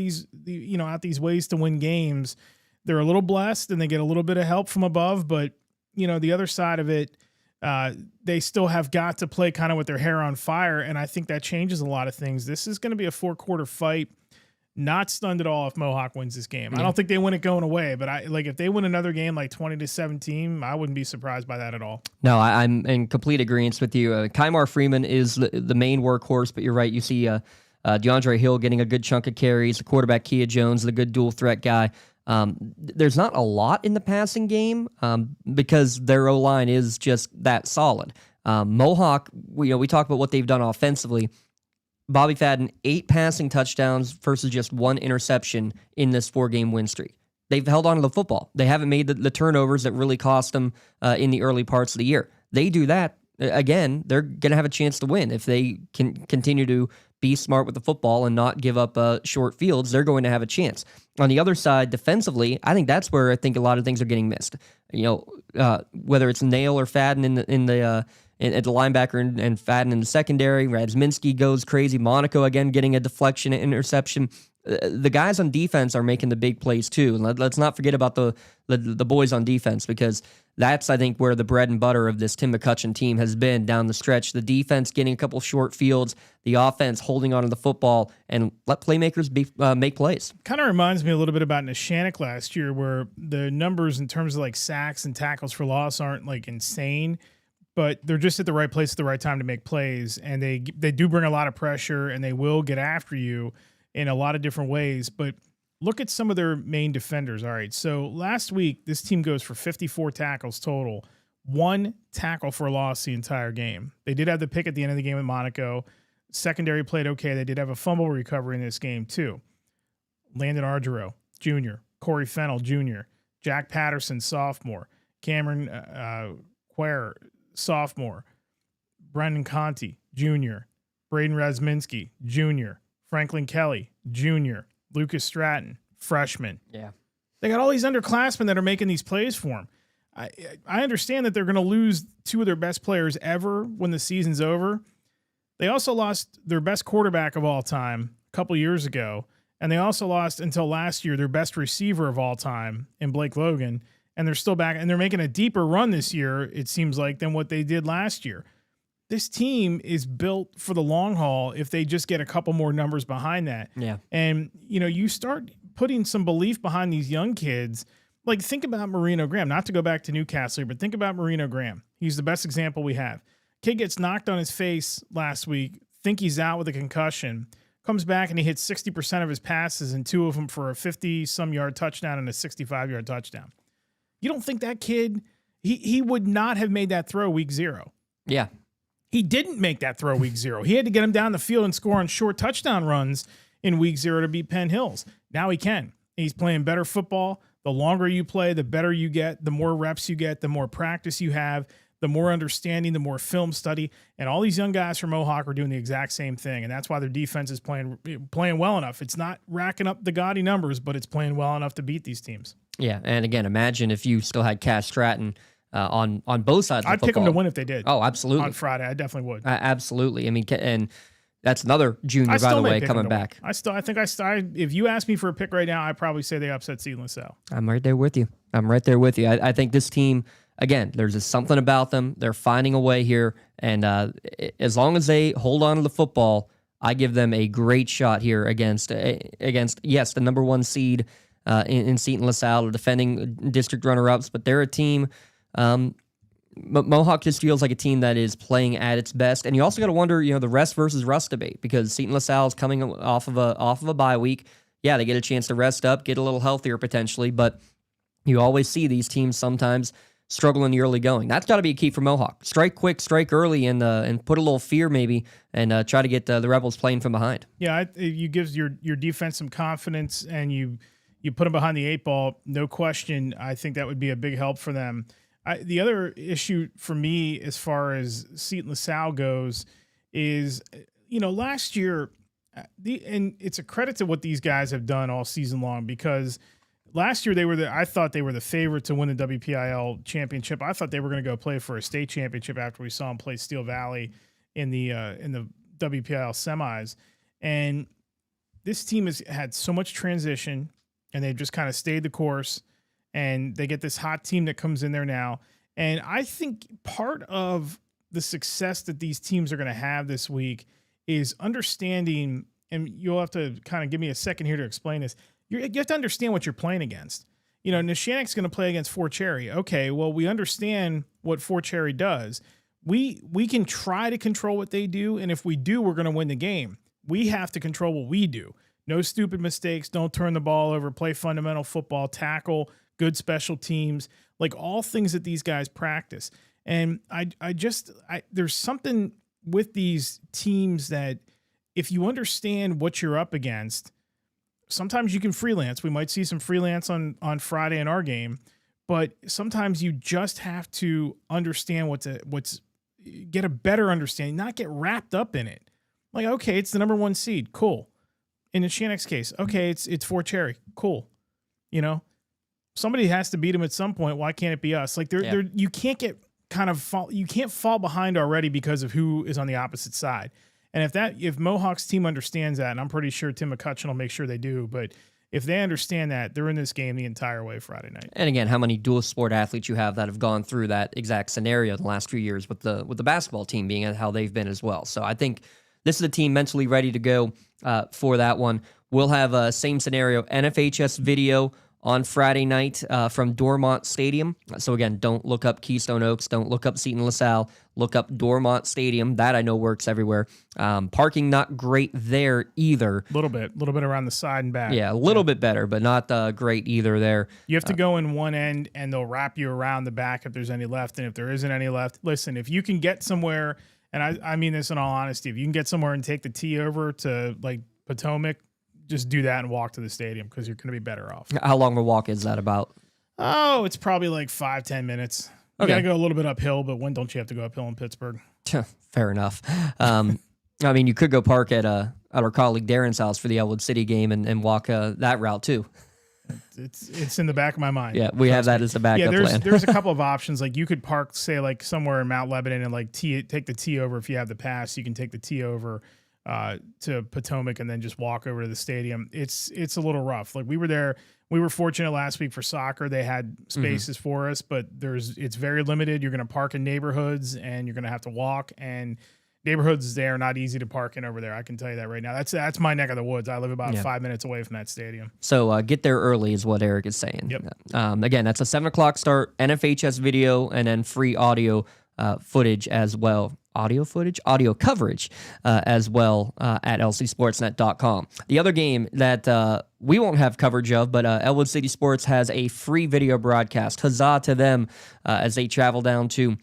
Speaker 2: out these ways to win games, they're a little blessed and they get a little bit of help from above, but the other side of it, they still have got to play kind of with their hair on fire, and I think that changes a lot of things. This is going to be a 4-quarter fight. Not stunned at all if Mohawk wins this game. I don't think they win it going away, but if they win another game like 20-17, I wouldn't be surprised by that at all.
Speaker 1: No, I'm in complete agreement with you. Kymar Freeman is the main workhorse, but you're right. You see DeAndre Hill getting a good chunk of carries, the quarterback Kia Jones, the good dual threat guy. There's not a lot in the passing game because their O-line is just that solid. Mohawk, we talk about what they've done offensively. Bobby Fadden, 8 passing touchdowns versus just 1 interception in this 4-game win streak. They've held on to the football. They haven't made the turnovers that really cost them in the early parts of the year. They do that, again, they're going to have a chance to win. If they can continue to be smart with the football and not give up short fields, they're going to have a chance. On the other side, defensively, I think that's where I think a lot of things are getting missed. Whether it's Nail or Fadden at the linebacker and Fadden in the secondary, Radziminski goes crazy. Monaco, again, getting a deflection and interception. The guys on defense are making the big plays too. And let's not forget about the boys on defense, because that's, I think, where the bread and butter of this Tim McCutcheon team has been down the stretch. The defense getting a couple short fields, the offense holding on to the football, and let playmakers make plays.
Speaker 2: Kind of reminds me a little bit about Neshannock last year, where the numbers in terms of like sacks and tackles for loss aren't like insane, but they're just at the right place at the right time to make plays. And they do bring a lot of pressure, and they will get after you in a lot of different ways. But look at some of their main defenders. All right, so last week, this team goes for 54 tackles total, 1 tackle for a loss the entire game. They did have the pick at the end of the game with Monaco. Secondary played okay. They did have a fumble recovery in this game too. Landon Argero, Jr., Corey Fennell, Jr., Jack Patterson, sophomore, Cameron Quare, sophomore, Brendan Conti, Jr., Braden Radziminski, Jr., Franklin Kelly, Jr., Lucas Stratton, freshman.
Speaker 1: Yeah.
Speaker 2: They got all these underclassmen that are making these plays for them. I understand that they're going to lose 2 of their best players ever when the season's over. They also lost their best quarterback of all time a couple years ago, and they also lost until last year their best receiver of all time in Blake Logan, and they're still back, and they're making a deeper run this year, it seems like, than what they did last year. This team is built for the long haul if they just get a couple more numbers behind that.
Speaker 1: Yeah.
Speaker 2: And, you start putting some belief behind these young kids. Like, think about Marino Graham, not to go back to Newcastle here, but think about Marino Graham. He's the best example we have. Kid gets knocked on his face last week, think he's out with a concussion, comes back and he hits 60% of his passes, and 2 of them for a 50-some-yard touchdown and a 65-yard touchdown. You don't think that kid, he would not have made that throw week 0.
Speaker 1: Yeah.
Speaker 2: He didn't make that throw week 0. He had to get him down the field and score on short touchdown runs in week 0 to beat Penn Hills. Now he can. He's playing better football. The longer you play, the better you get, the more reps you get, the more practice you have, the more understanding, the more film study. And all these young guys from Mohawk are doing the exact same thing. And that's why their defense is playing well enough. It's not racking up the gaudy numbers, but it's playing well enough to beat these teams.
Speaker 1: Yeah. And again, imagine if you still had Cass Stratton on both sides of the football.
Speaker 2: I'd pick them to win if they did.
Speaker 1: Oh, absolutely.
Speaker 2: On Friday, I definitely would.
Speaker 1: Absolutely. I mean, and that's another junior, by the way, coming back.
Speaker 2: If you ask me for a pick right now, I'd probably say they upset Seton LaSalle.
Speaker 1: I'm right there with you. I think this team, again, there's just something about them. They're finding a way here. And as long as they hold on to the football, I give them a great shot here against yes, the number 1 seed in Seton LaSalle, defending district runner-ups, but they're a team. Mohawk just feels like a team that is playing at its best, and you also got to wonder, the rest versus rust debate, because Seton LaSalle is coming off of a bye week. Yeah, they get a chance to rest up, get a little healthier potentially, but you always see these teams sometimes struggle in the early going. That's got to be a key for Mohawk. Strike quick, strike early, and put a little fear maybe, and try to get the Rebels playing from behind.
Speaker 2: Yeah, you give your defense some confidence, and you put them behind the 8 ball. No question, I think that would be a big help for them. The other issue for me as far as Seton LaSalle goes is, last year, and it's a credit to what these guys have done all season long, because last year I thought they were the favorite to win the WPIL championship. I thought they were going to go play for a state championship after we saw them play Steel Valley in the WPIL semis. And this team has had so much transition, and they've just kind of stayed the course. And they get this hot team that comes in there now. And I think part of the success that these teams are going to have this week is understanding, and you'll have to kind of give me a second here to explain this. You have to understand what you're playing against. Neshannock's going to play against Fort Cherry. Okay, well, we understand what Fort Cherry does. We can try to control what they do, and if we do, we're going to win the game. We have to control what we do. No stupid mistakes. Don't turn the ball over. Play fundamental football. Tackle. Good special teams, like all things that these guys practice. And I there's something with these teams that if you understand what you're up against, sometimes you can freelance. We might see some freelance on Friday in our game, but sometimes you just have to understand get a better understanding, not get wrapped up in it. Like, okay, it's the number 1 seed. Cool. In the Shannock's case, okay, it's Fort Cherry. Cool. You know, somebody has to beat them at some point. Why can't it be us? Like, you can't you can't fall behind already because of who is on the opposite side. And if Mohawk's team understands that, and I'm pretty sure Tim McCutcheon will make sure they do, but if they understand that, they're in this game the entire way Friday night.
Speaker 1: And again, how many dual sport athletes you have that have gone through that exact scenario the last few years with the basketball team being how they've been as well. So I think this is a team mentally ready to go for that one. We'll have same scenario, NFHS video on Friday night from Dormont Stadium. So again, don't look up Keystone Oaks. Don't look up Seton LaSalle. Look up Dormont Stadium. That I know works everywhere. Parking not great there either.
Speaker 2: A little bit around the side and back.
Speaker 1: Yeah, a little bit better, but not great either there.
Speaker 2: You have to go in one end, and they'll wrap you around the back if there's any left. And if there isn't any left, listen, if you can get somewhere, and I mean this in all honesty, if you can get somewhere and take the T over to like Potomac, just do that and walk to the stadium because you're going to be better off.
Speaker 1: How long of a walk is that about?
Speaker 2: Oh, it's probably like 5-10 minutes. You got to go a little bit uphill, but when don't you have to go uphill in Pittsburgh?
Speaker 1: Fair enough. I mean, you could go park at our colleague Darren's house for the Elwood City game and walk that route too.
Speaker 2: It's in the back of my mind.
Speaker 1: Yeah, we have that as the backup plan.
Speaker 2: There's a couple of options. Like you could park, say, like somewhere in Mount Lebanon and like take the T over if you have the pass. You can take the T over to Potomac and then just walk over to the stadium. It's a little rough. Like we were there. We were fortunate last week for soccer. They had spaces for us, but it's very limited. You're going to park in neighborhoods and you're going to have to walk, and neighborhoods there are not easy to park in over there. I can tell you that right now. That's my neck of the woods. I live about 5 minutes away from that stadium.
Speaker 1: So get there early is what Eric is saying.
Speaker 2: Yep.
Speaker 1: Again, that's a 7:00 start, NFHS video, and then free audio footage as well. Audio coverage as well at lcsportsnet.com. The other game that we won't have coverage of, but Elwood City Sports has a free video broadcast. Huzzah to them as they travel down to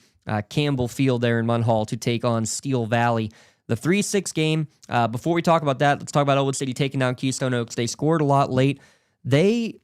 Speaker 1: Campbell Field there in Munhall to take on Steel Valley. The 3-6 game, before we talk about that, let's talk about Elwood City taking down Keystone Oaks. They scored a lot late. They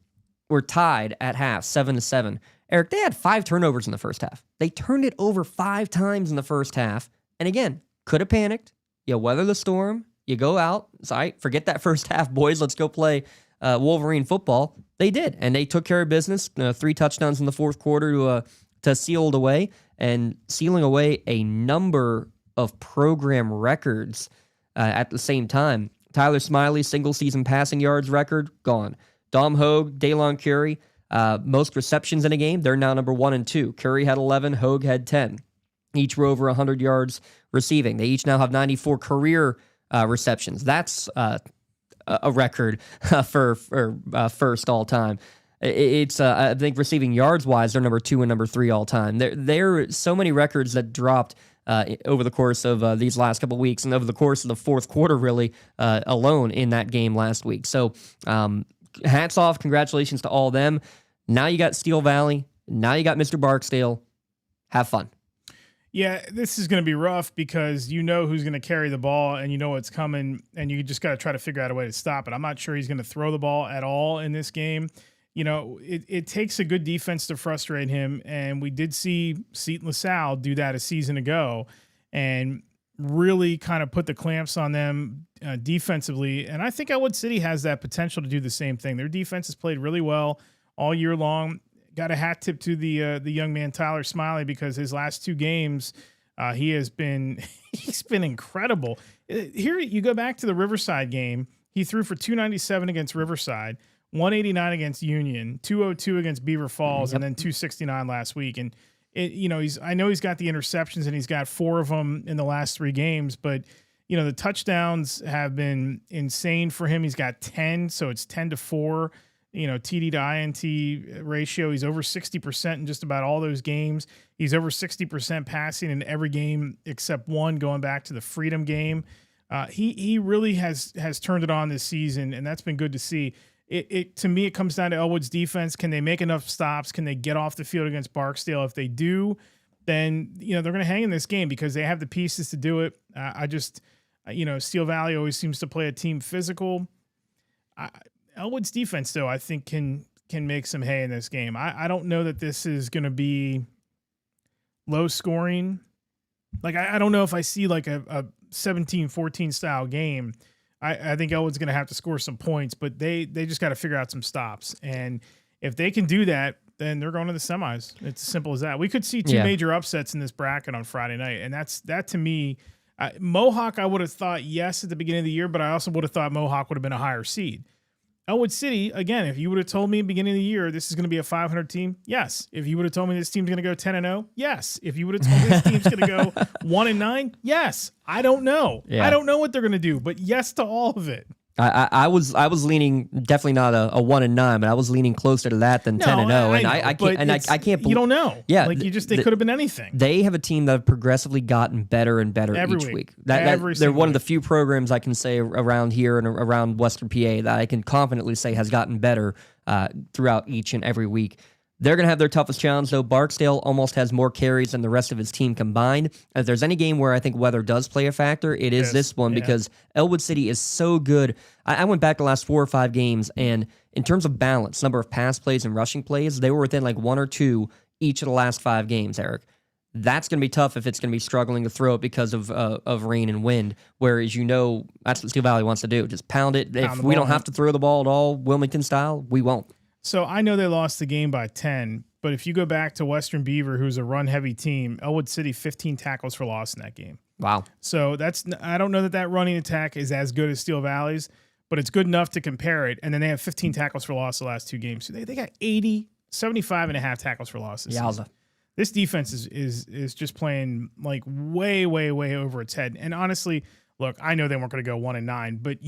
Speaker 1: were tied at half, 7-7. Eric, they had 5 turnovers in the first half. They turned it over 5 times in the first half. And again, could have panicked. You weather the storm. You go out. It's all right, forget that first half, boys. Let's go play Wolverine football. They did, and they took care of business. 3 touchdowns in the fourth quarter to seal it away, and sealing away a number of program records at the same time. Tyler Smiley's single-season passing yards record, gone. Dom Hogue, Daylon Curry, most receptions in a game. They're now number 1 and 2. Curry had 11, Hogue had 10. Each were over 100 yards receiving. They each now have 94 career receptions. That's a record for first all time. It's I think receiving yards wise, they're number 2 and number 3 all time. There are so many records that dropped over the course of these last couple of weeks and over the course of the fourth quarter, really alone in that game last week. So hats off, congratulations to all of them. Now you got Steel Valley. Now you got Mr. Barksdale. Have fun.
Speaker 2: Yeah, this is going to be rough because you know who's going to carry the ball and you know what's coming, and you just got to try to figure out a way to stop it. I'm not sure he's going to throw the ball at all in this game. You know, it takes a good defense to frustrate him, and we did see Seton LaSalle do that a season ago and really kind of put the clamps on them defensively. And I think Elwood City has that potential to do the same thing. Their defense has played really well all year long. Got a hat tip to the young man Tyler Smiley because his last 2 games he's been incredible. Here you go back to the Riverside game. He threw for 297 against Riverside, 189 against Union, 202 against Beaver Falls, and then 269 last week. And I know he's got the interceptions and he's got 4 of them in the last 3 games, but the touchdowns have been insane for him. He's got 10, so it's 10-4. TD to INT ratio. He's over 60% in just about all those games. He's over 60% passing in every game except one, going back to the Freedom game. He really has turned it on this season, and that's been good to see. To me, it comes down to Elwood's defense. Can they make enough stops? Can they get off the field against Barksdale? If they do, then they're going to hang in this game because they have the pieces to do it. Steel Valley always seems to play a team physical. Elwood's defense, though, I think can make some hay in this game. I don't know that this is going to be low scoring. Like, I don't know if I see like a 17-14 style game. I think Elwood's going to have to score some points, but they just got to figure out some stops. And if they can do that, then they're going to the semis. It's as simple as that. We could see two major upsets in this bracket on Friday night. And that to me, Mohawk, I would have thought yes at the beginning of the year, but I also would have thought Mohawk would have been a higher seed. Elwood City, again, if you would have told me at the beginning of the year this is going to be a 500 team, yes. If you would have told me this team's going to go 10-0, yes. If you would have told me this team's going to go 1-9, yes. I don't know. Yeah. I don't know what they're going to do, but yes to all of it.
Speaker 1: I was leaning definitely not a 1-9, but I was leaning closer to that than 10-0, I can't.
Speaker 2: You don't know.
Speaker 1: Yeah,
Speaker 2: like they could have been anything.
Speaker 1: They have a team that have progressively gotten better and better each week. They're one of the few programs I can say around here and around Western PA that I can confidently say has gotten better throughout each and every week. They're going to have their toughest challenge, though. Barksdale almost has more carries than the rest of his team combined. If there's any game where I think weather does play a factor, it is this one because Elwood City is so good. I went back the last 4 or 5 games, and in terms of balance, number of pass plays and rushing plays, they were within like 1 or 2 each of the last 5 games, Eric. That's going to be tough if it's going to be struggling to throw it because of rain and wind, whereas that's what Steel Valley wants to do. Just pound it. If we don't have to throw the ball at all, Wilmington style, we won't.
Speaker 2: So I know they lost the game by 10, but if you go back to Western Beaver, who's a run-heavy team, Elwood City 15 tackles for loss in that game.
Speaker 1: Wow.
Speaker 2: So I don't know that running attack is as good as Steel Valley's, but it's good enough to compare it. And then they have 15 tackles for loss the last 2 games. So they got 75 and a half tackles for loss this season. This defense is just playing like way, way, way over its head. And honestly, look, I know they weren't going to go 1-9, but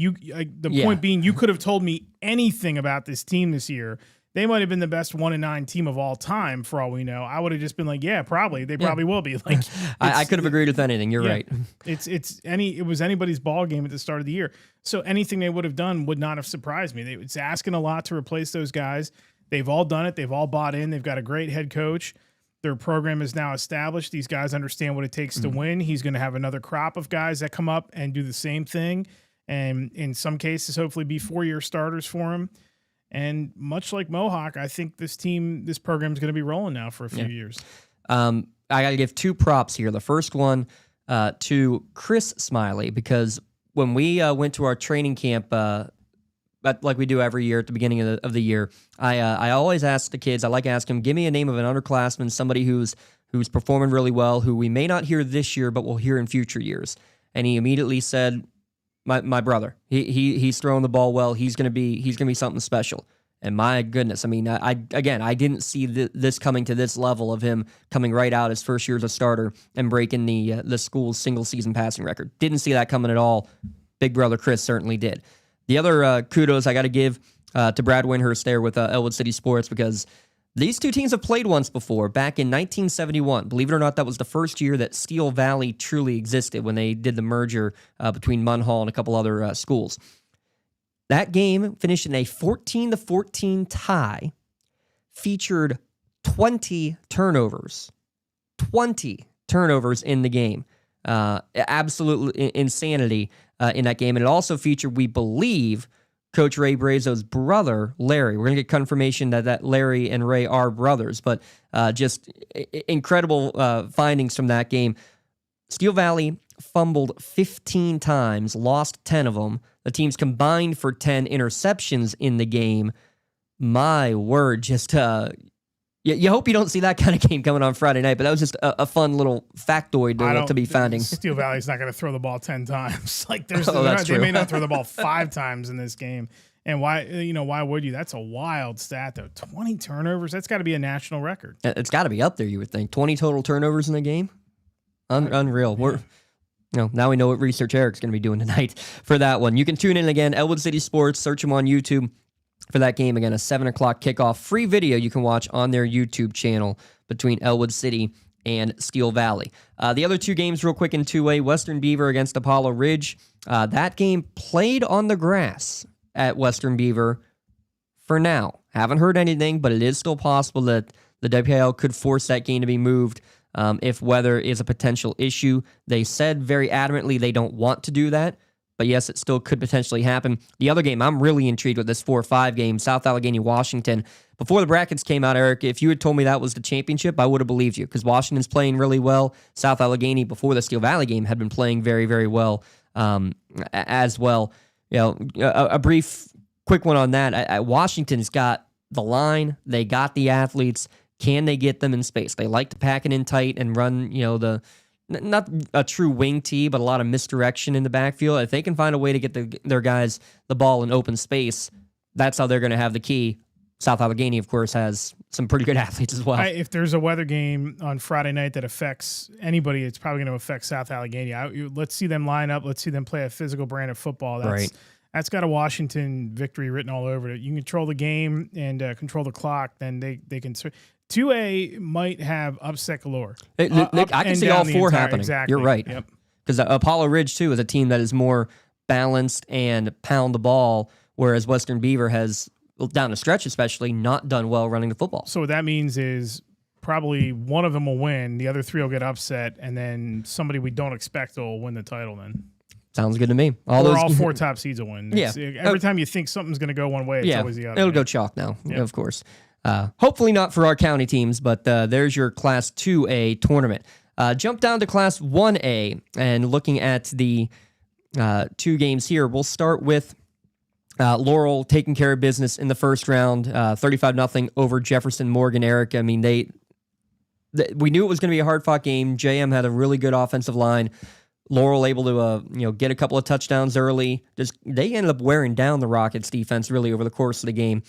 Speaker 2: point being, you could have told me anything about this team this year. They might have been the best 1-9 team of all time, for all we know. I would have just been like, yeah, probably. They probably will be. Like,
Speaker 1: I could have agreed with anything. You're right.
Speaker 2: It was anybody's ball game at the start of the year. So anything they would have done would not have surprised me. It's asking a lot to replace those guys. They've all done it. They've all bought in. They've got a great head coach. Their program is now established. These guys understand what it takes to win. He's going to have another crop of guys that come up and do the same thing. And in some cases, hopefully be 4-year starters for him. And much like Mohawk, I think this program is going to be rolling now for a few years. I
Speaker 1: got to give 2 props here. The first one to Chris Smiley, because when we went to our training camp, like we do every year at the beginning of the year, I always ask the kids, I like asking them, give me a name of an underclassman, somebody who's performing really well, who we may not hear this year, but we'll hear in future years. And he immediately said, my brother. He's throwing the ball well. He's gonna be something special. And my goodness, I mean, I didn't see this coming to this level of him coming right out his first year as a starter and breaking the school's single season passing record. Didn't see that coming at all. Big brother Chris certainly did. The other kudos I got to give to Brad Winhurst there with Elwood City Sports, because these 2 teams have played once before, back in 1971. Believe it or not, that was the first year that Steel Valley truly existed, when they did the merger between Munhall and a couple other schools. That game finished in a 14-14 tie, featured 20 turnovers. 20 turnovers in the game. Absolute insanity in that game. And it also featured, we believe, Coach Ray Brazo's brother, Larry. We're going to get confirmation that Larry and Ray are brothers, but just incredible findings from that game. Steel Valley fumbled 15 times, lost 10 of them. The teams combined for 10 interceptions in the game. My word, just you hope you don't see that kind of game coming on Friday night, but that was just a fun little factoid to be finding.
Speaker 2: Steel Valley's not going to throw the ball 10 times. Like they may not throw the ball 5 times in this game. And why would you? That's a wild stat, though. 20 turnovers. That's got to be a national record.
Speaker 1: It's got to be up there, you would think. 20 total turnovers in a game. Unreal. Yeah. Now we know what research Eric's going to be doing tonight for that one. You can tune in again, Elwood City Sports. Search them on YouTube for that game. Again, a 7 o'clock kickoff. Free video you can watch on their YouTube channel between Elwood City and Steel Valley. The other 2 games real quick in 2A, Western Beaver against Apollo Ridge. That game played on the grass at Western Beaver for now. Haven't heard anything, but it is still possible that the WPIL could force that game to be moved if weather is a potential issue. They said very adamantly they don't want to do that, but yes, it still could potentially happen. The other game, I'm really intrigued with this 4-5 game, South Allegheny, Washington. Before the brackets came out, Eric, if you had told me that was the championship, I would have believed you because Washington's playing really well. South Allegheny, before the Steel Valley game, had been playing very, very well as well. A brief, quick one on that. Washington's got the line. They got the athletes. Can they get them in space? They like to pack it in tight and run, not a true wing tee, but a lot of misdirection in the backfield. If they can find a way to get their guys the ball in open space, that's how they're going to have the key. South Allegheny, of course, has some pretty good athletes as well.
Speaker 2: If there's a weather game on Friday night that affects anybody, it's probably going to affect South Allegheny. Let's see them line up. Let's see them play a physical brand of football. That's got a Washington victory written all over it. You can control the game and control the clock, then they can. 2A might have upset galore.
Speaker 1: I can see all four happening.
Speaker 2: Exactly.
Speaker 1: You're right.
Speaker 2: Yep.
Speaker 1: Because Apollo Ridge, too, is a team that is more balanced and pound the ball, whereas Western Beaver has, down the stretch especially, not done well running the football.
Speaker 2: So what that means is probably one of them will win, the other three will get upset, and then somebody we don't expect will win the title then.
Speaker 1: Sounds good to me.
Speaker 2: All four top seeds will win.
Speaker 1: Yeah.
Speaker 2: Every time you think something's going to go one way, it's always the other.
Speaker 1: It'll go chalk now, of course. Hopefully not for our county teams, but there's your Class 2A tournament. Jump down to Class 1A and looking at the two games here. We'll start with Laurel taking care of business in the first round, 35-0 over Jefferson Morgan. Eric, I mean, we knew it was going to be a hard-fought game. JM had a really good offensive line. Laurel able to get a couple of touchdowns early. They ended up wearing down the Rockets defense really over the course of the game.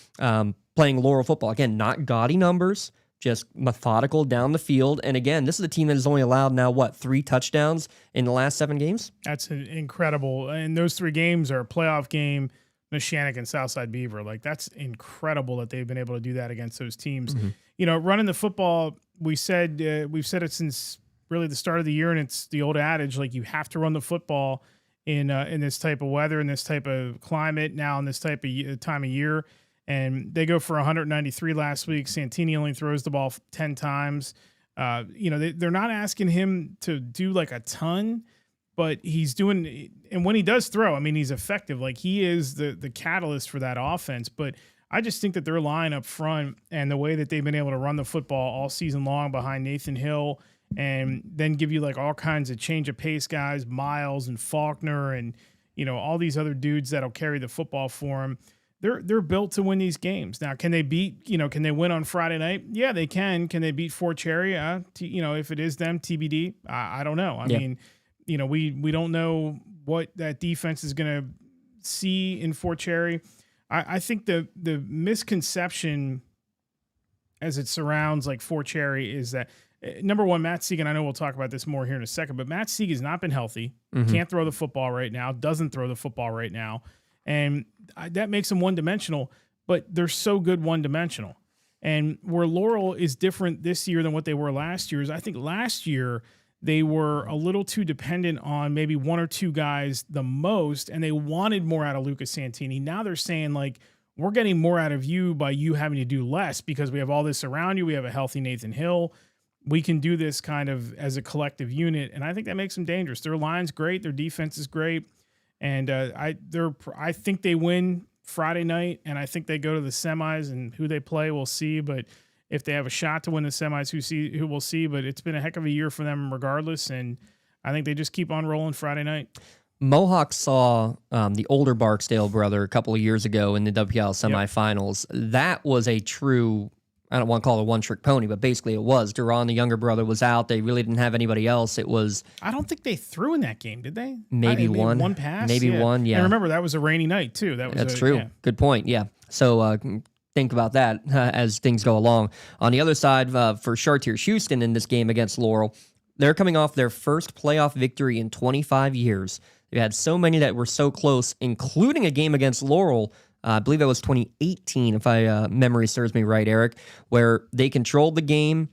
Speaker 1: Playing Laurel football. Again, not gaudy numbers, just methodical down the field. And again, this is a team that has only allowed now, 3 touchdowns in the last 7 games?
Speaker 2: That's incredible. And those 3 games are a playoff game, Neshannock and Southside Beaver. That's incredible that they've been able to do that against those teams. Mm-hmm. Running the football, we've said it since really the start of the year, and it's the old adage, you have to run the football in this type of weather, in this type of climate, now in this type of time of year. And they go for 193 last week. Santini only throws the ball 10 times. They're not asking him to do a ton, but he's doing, and when he does throw, he's effective. He is the catalyst for that offense. But I just think that their line up front and the way that they've been able to run the football all season long behind Nathan Hill, and then give you all kinds of change of pace guys, Miles and Faulkner, and all these other dudes that'll carry the football for him. They're built to win these games. Now, can they can they win on Friday night? Yeah, they can. Can they beat Fort Cherry? If it is them, TBD. I don't know. I mean, we don't know what that defense is going to see in Fort Cherry. I think the misconception as it surrounds Fort Cherry is that, number one, Matt Sieg, and I know we'll talk about this more here in a second, but Matt Sieg has not been healthy. Mm-hmm. Can't throw the football right now. Doesn't throw the football right now. And that makes them one-dimensional, but they're so good one-dimensional. And where Laurel is different this year than what they were last year is, I think last year they were a little too dependent on maybe 1 or 2 guys the most, and they wanted more out of Lucas Santini. Now they're saying, we're getting more out of you by you having to do less because we have all this around you. We have a healthy Nathan Hill. We can do this kind of as a collective unit, and I think that makes them dangerous. Their line's great. Their defense is great. And I think they win Friday night, and I think they go to the semis, and who they play, we'll see. But if they have a shot to win the semis, who we'll see. But it's been a heck of a year for them regardless, and I think they just keep on rolling Friday night.
Speaker 1: Mohawk saw the older Barksdale brother a couple of years ago in the WPL semifinals. Yep. That was a true, I don't want to call it a one-trick pony, but basically it was. Duran, the younger brother, was out. They really didn't have anybody else. It was...
Speaker 2: I don't think they threw in that game, did they?
Speaker 1: Maybe one.
Speaker 2: One pass?
Speaker 1: Maybe one, yeah.
Speaker 2: And remember, that was a rainy night, too.
Speaker 1: That's true. Yeah. Good point, yeah. So think about that as things go along. On the other side, for Chartiers Houston in this game against Laurel, they're coming off their first playoff victory in 25 years. They had so many that were so close, including a game against Laurel, I believe that was 2018, if memory serves me right, Eric, where they controlled the game,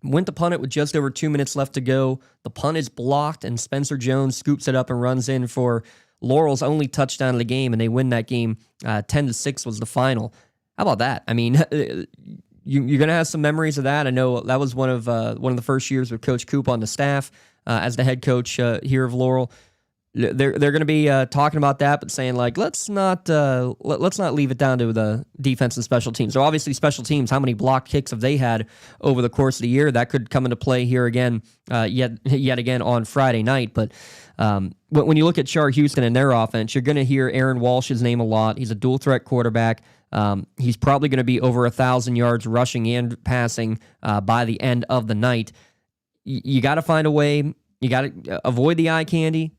Speaker 1: went to punt it with just over 2 minutes left to go. The punt is blocked, and Spencer Jones scoops it up and runs in for Laurel's only touchdown of the game, and they win that game. 10-6 was the final. How about that? I mean, you're going to have some memories of that. I know that was one of the first years with Coach Coop on the staff as the head coach here of Laurel. They're going to be talking about that, but saying like let's not leave it down to the defense and special teams. So obviously special teams, how many blocked kicks have they had over the course of the year? That could come into play here again, yet again on Friday night. But when you look at Char Houston and their offense, you're going to hear Aaron Walsh's name a lot. He's a dual threat quarterback. He's probably going to be over 1,000 yards rushing and passing by the end of the night. You got to find a way. You got to avoid the eye candy.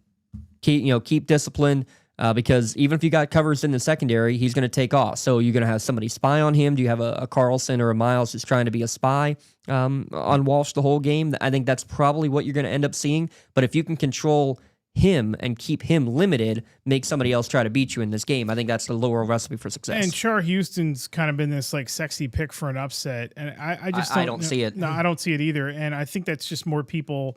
Speaker 1: Keep discipline because even if you got covers in the secondary, he's going to take off. So you're going to have somebody spy on him. Do you have a Carlson or a Miles who's trying to be a spy on Walsh the whole game? I think that's probably what you're going to end up seeing. But if you can control him and keep him limited, make somebody else try to beat you in this game, I think that's the Laurel recipe for success.
Speaker 2: And Char Houston's kind of been this like sexy pick for an upset, and I just don't
Speaker 1: see it.
Speaker 2: No, I don't see it either. And I think that's just more people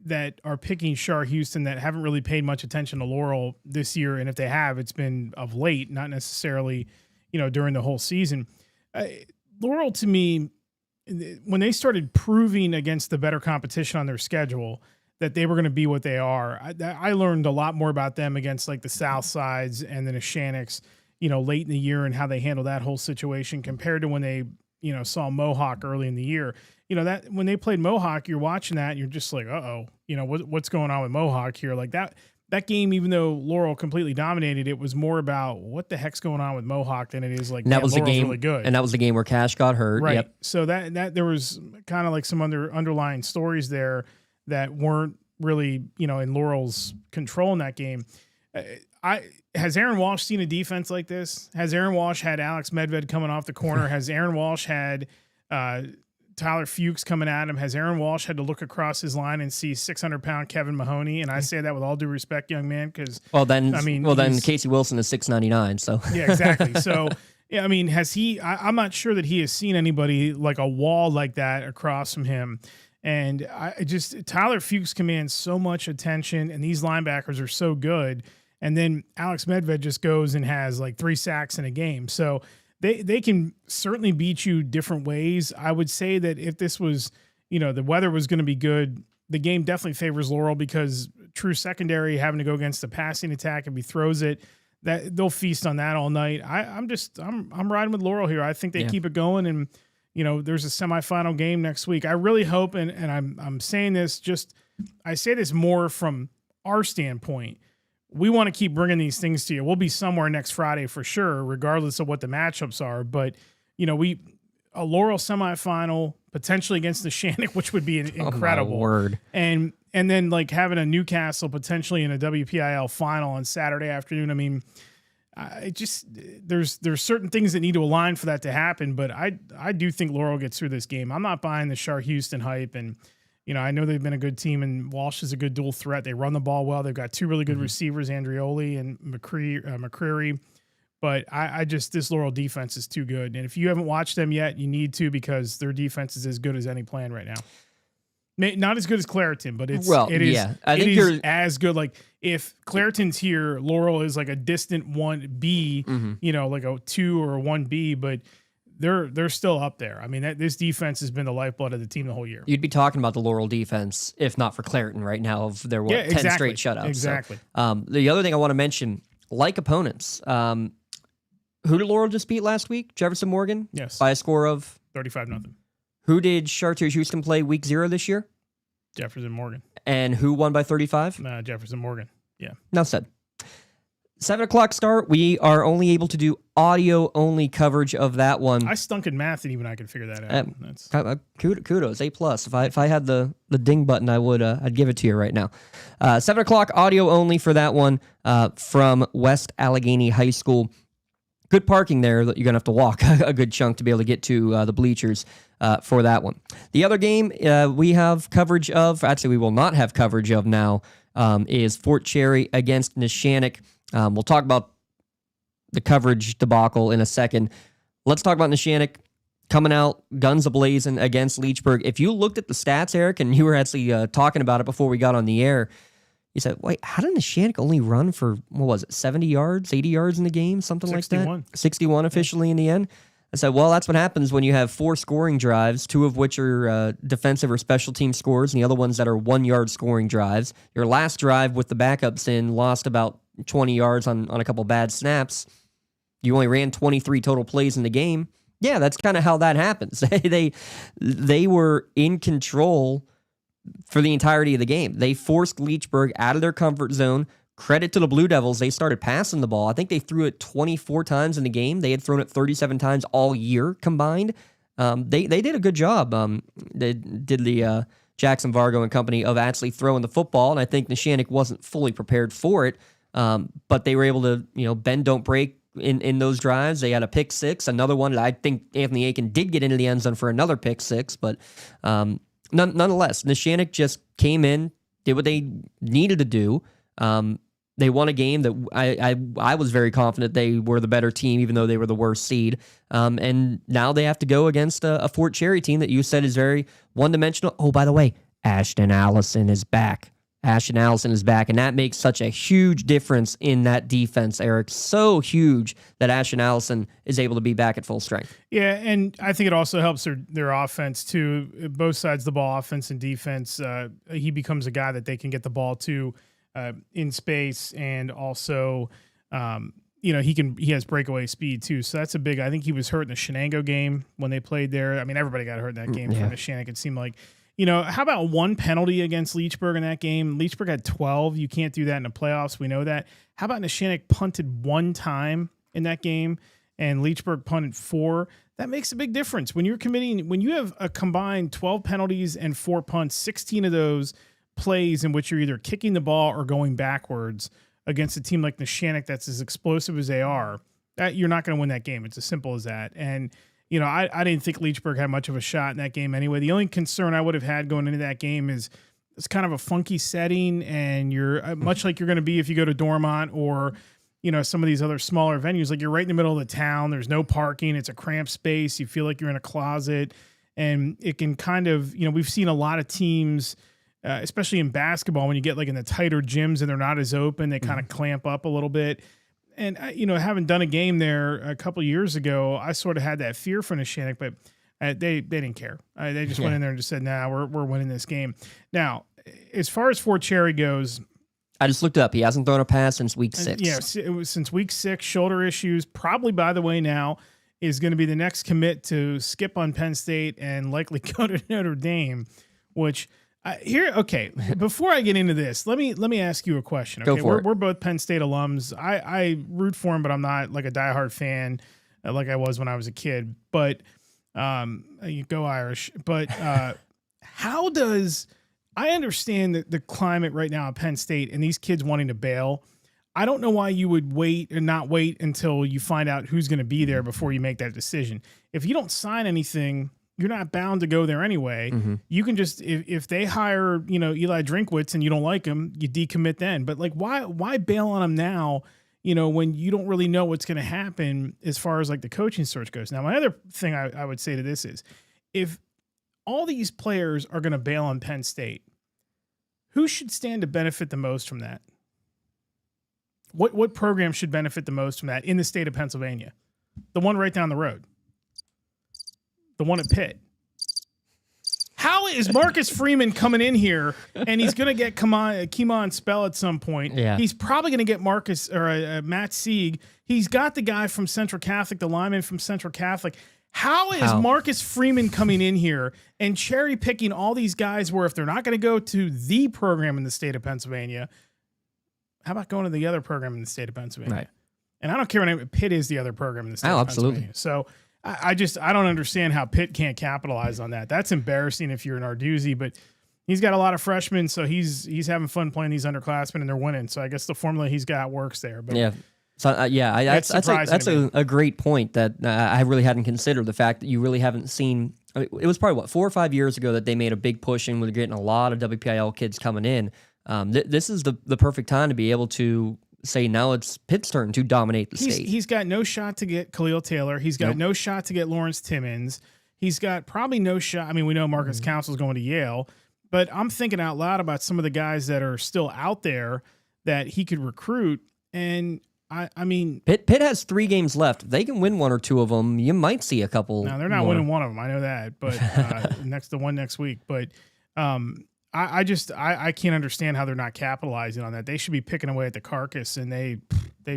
Speaker 2: that are picking Char Houston that haven't really paid much attention to Laurel this year, and if they have, it's been of late, not necessarily, during the whole season. Laurel, to me, when they started proving against the better competition on their schedule that they were going to be what they are, I learned a lot more about them against like the South Sides and the Neshaniks, late in the year and how they handled that whole situation compared to when they, saw Mohawk early in the year. That when they played Mohawk, you're watching that and you're just like, what's going on with Mohawk here? Like that game, even though Laurel completely dominated, it was more about what the heck's going on with Mohawk than it is like,
Speaker 1: that was
Speaker 2: Laurel's
Speaker 1: the game
Speaker 2: really good.
Speaker 1: And that was the game where Cash got hurt.
Speaker 2: Right.
Speaker 1: Yep.
Speaker 2: So that there was kind of like some underlying stories there that weren't really, in Laurel's control in that game. Has Aaron Walsh seen a defense like this? Has Aaron Walsh had Alex Medved coming off the corner? Has Aaron Walsh had Tyler Fuchs coming at him? Has Aaron Walsh had to look across his line and see 600-pound Kevin Mahoney? And I say that with all due respect, young man, because
Speaker 1: then Casey Wilson is 6'99", so
Speaker 2: yeah, exactly. So yeah, has he? I'm not sure that he has seen anybody like a wall like that across from him. And Tyler Fuchs commands so much attention, and these linebackers are so good. And then Alex Medved just goes and has like 3 sacks in a game. So they can certainly beat you different ways. I would say that if this was, the weather was going to be good, the game definitely favors Laurel because true secondary having to go against the passing attack, if he throws it, that they'll feast on that all night. I'm riding with Laurel here. I think they keep it going, and there's a semifinal game next week. I really hope, and I'm saying this I say this more from our standpoint. We want to keep bringing these things to you. We'll be somewhere next Friday for sure, regardless of what the matchups are. But, a Laurel semifinal, potentially against the Neshaniks, which would be incredible.
Speaker 1: Oh, my word.
Speaker 2: And then like having a Newcastle potentially in a WPIL final on Saturday afternoon. There's certain things that need to align for that to happen. But I do think Laurel gets through this game. I'm not buying the Char Houston hype, and I know they've been a good team, and Walsh is a good dual threat. They run the ball well. They've got 2 really good receivers, Andrioli and McCreary. But this Laurel defense is too good. And if you haven't watched them yet, you need to, because their defense is as good as any plan right now. Not as good as Clareton, but it is as good. Like if Clareton's here, Laurel is like a distant 1B, like a 2 or a 1B, but they're still up there. This defense has been the lifeblood of the team the whole year.
Speaker 1: You'd be talking about the Laurel defense, if not for Clareton right now, of their 10 straight shutouts.
Speaker 2: Exactly.
Speaker 1: So, the other thing I want to mention, like opponents, who did Laurel just beat last week? Jefferson Morgan?
Speaker 2: Yes.
Speaker 1: By a score of?
Speaker 2: 35-0.
Speaker 1: Who did Chartiers Houston play week 0 this year?
Speaker 2: Jefferson Morgan.
Speaker 1: And who won by 35?
Speaker 2: Jefferson Morgan. Yeah.
Speaker 1: Now said. 7 o'clock start. We are only able to do audio-only coverage of that one.
Speaker 2: I stunk in math, and even I could figure that out.
Speaker 1: Kudos, A+. If I had the ding button, I would I'd give it to you right now. 7 o'clock audio-only for that one from West Allegheny High School. Good parking there that you're going to have to walk a good chunk to be able to get to the bleachers for that one. The other game we have coverage of, actually we will not have coverage of now, is Fort Cherry against Neshannock. We'll talk about the coverage debacle in a second. Let's talk about Neshannock coming out guns a-blazing against Leechburg. If you looked at the stats, Eric, and you were actually talking about it before we got on the air, you said, wait, how did Neshannock only run for, 70 yards, 80 yards in the game, something 61. Like that? 61 officially in the end. I said, well, that's what happens when you have 4 scoring drives, 2 of which are defensive or special team scores, and the other ones that are 1-yard scoring drives. Your last drive with the backups in lost about 20 yards on a couple bad snaps. You only ran 23 total plays in the game. Yeah, that's kind of how that happens. They were in control for the entirety of the game. They forced Leechburg out of their comfort zone. Credit to the Blue Devils. They started passing the ball. I think they threw it 24 times in the game. They had thrown it 37 times all year combined. They did a good job. They did the Jackson Vargo and company of actually throwing the football, and I think Neshannock wasn't fully prepared for it. But they were able to, bend, don't break in those drives. They had a pick 6, another one that I think Anthony Aiken did get into the end zone for another pick 6, but nonetheless, Neshannock just came in, did what they needed to do. They won a game that I was very confident they were the better team, even though they were the worst seed. And now they have to go against a Fort Cherry team that you said is very one-dimensional. Oh, by the way, Ashton Allison is back. And that makes such a huge difference in that defense, Eric. So huge that Ashton Allison is able to be back at full strength.
Speaker 2: Yeah, and I think it also helps their offense, too. Both sides of the ball, offense and defense, he becomes a guy that they can get the ball to in space, and also, he has breakaway speed, too. So that's a big – I think he was hurt in the Shenango game when they played there. I mean, everybody got hurt in that game for Neshannock. It seemed like – how about one penalty against Leechburg in that game? Leechburg had 12. You can't do that in the playoffs. We know that. How about Neshannock punted 1 time in that game and Leechburg punted 4? That makes a big difference. When you have a combined 12 penalties and 4 punts, 16 of those plays in which you're either kicking the ball or going backwards against a team like Neshannock that's as explosive as they are, you're not going to win that game. It's as simple as that. And I didn't think Leechburg had much of a shot in that game anyway. The only concern I would have had going into that game is it's kind of a funky setting, and you're much like you're going to be if you go to Dormont or, some of these other smaller venues. Like, you're right in the middle of the town. There's no parking. It's a cramped space. You feel like you're in a closet, and it can kind of, we've seen a lot of teams, especially in basketball, when you get like in the tighter gyms and they're not as open, they kind of clamp up a little bit. And, having done a game there a couple of years ago, I sort of had that fear for Neshannock, but they didn't care. They just went in there and just said, nah, we're winning this game. Now, as far as Fort Cherry goes,
Speaker 1: I just looked up. He hasn't thrown a pass since week 6.
Speaker 2: Yeah, it was since week 6, shoulder issues. Probably, by the way, now is going to be the next commit to skip on Penn State and likely go to Notre Dame, which... before I get into this, let me ask you a question. Okay, we're both Penn State alums. I root for him, but I'm not like a diehard fan like I was when I was a kid. But you go Irish. But how does I understand the climate right now at Penn State and these kids wanting to bail? I don't know why you would wait and not wait until you find out who's going to be there before you make that decision. If you don't sign anything, you're not bound to go there anyway. Mm-hmm. You can just, if they hire, Eli Drinkwitz and you don't like him, you decommit then. But like, why bail on him now, when you don't really know what's going to happen as far as like the coaching search goes? Now, my other thing I would say to this is, if all these players are going to bail on Penn State, who should stand to benefit the most from that? What program should benefit the most from that in the state of Pennsylvania? The one right down the road. The one at Pitt. How is Marcus Freeman coming in here and he's going to get Keemon Spell at some point?
Speaker 1: Yeah.
Speaker 2: He's probably going to get Matt Sieg. He's got the guy from Central Catholic, the lineman from Central Catholic. How is Marcus Freeman coming in here and cherry picking all these guys where if they're not going to go to the program in the state of Pennsylvania, how about going to the other program in the state of Pennsylvania?
Speaker 1: Right.
Speaker 2: And I don't care what Pitt is the other program in the state of Pennsylvania. So I don't understand how Pitt can't capitalize on that. That's embarrassing if you're an Arduzzi, but he's got a lot of freshmen, so he's having fun playing these underclassmen and they're winning. So I guess the formula he's got works there. But
Speaker 1: yeah. So that's a great point that I really hadn't considered, the fact that you really haven't seen. I mean, it was probably 4 or 5 years ago that they made a big push and we're getting a lot of WPIL kids coming in. This is the perfect time to be able to say now it's Pitt's turn to dominate the state.
Speaker 2: He's got no shot to get Khalil Taylor. He's got no shot to get Lawrence Timmons. He's got probably no shot. I mean, we know Marcus Council's going to Yale, but I'm thinking out loud about some of the guys that are still out there that he could recruit. And I mean,
Speaker 1: Pitt has 3 games left. If they can win 1 or 2 of them, you might see a couple.
Speaker 2: No, they're not winning one of them. I know that, but next week. But I can't understand how they're not capitalizing on that. They should be picking away at the carcass, and they've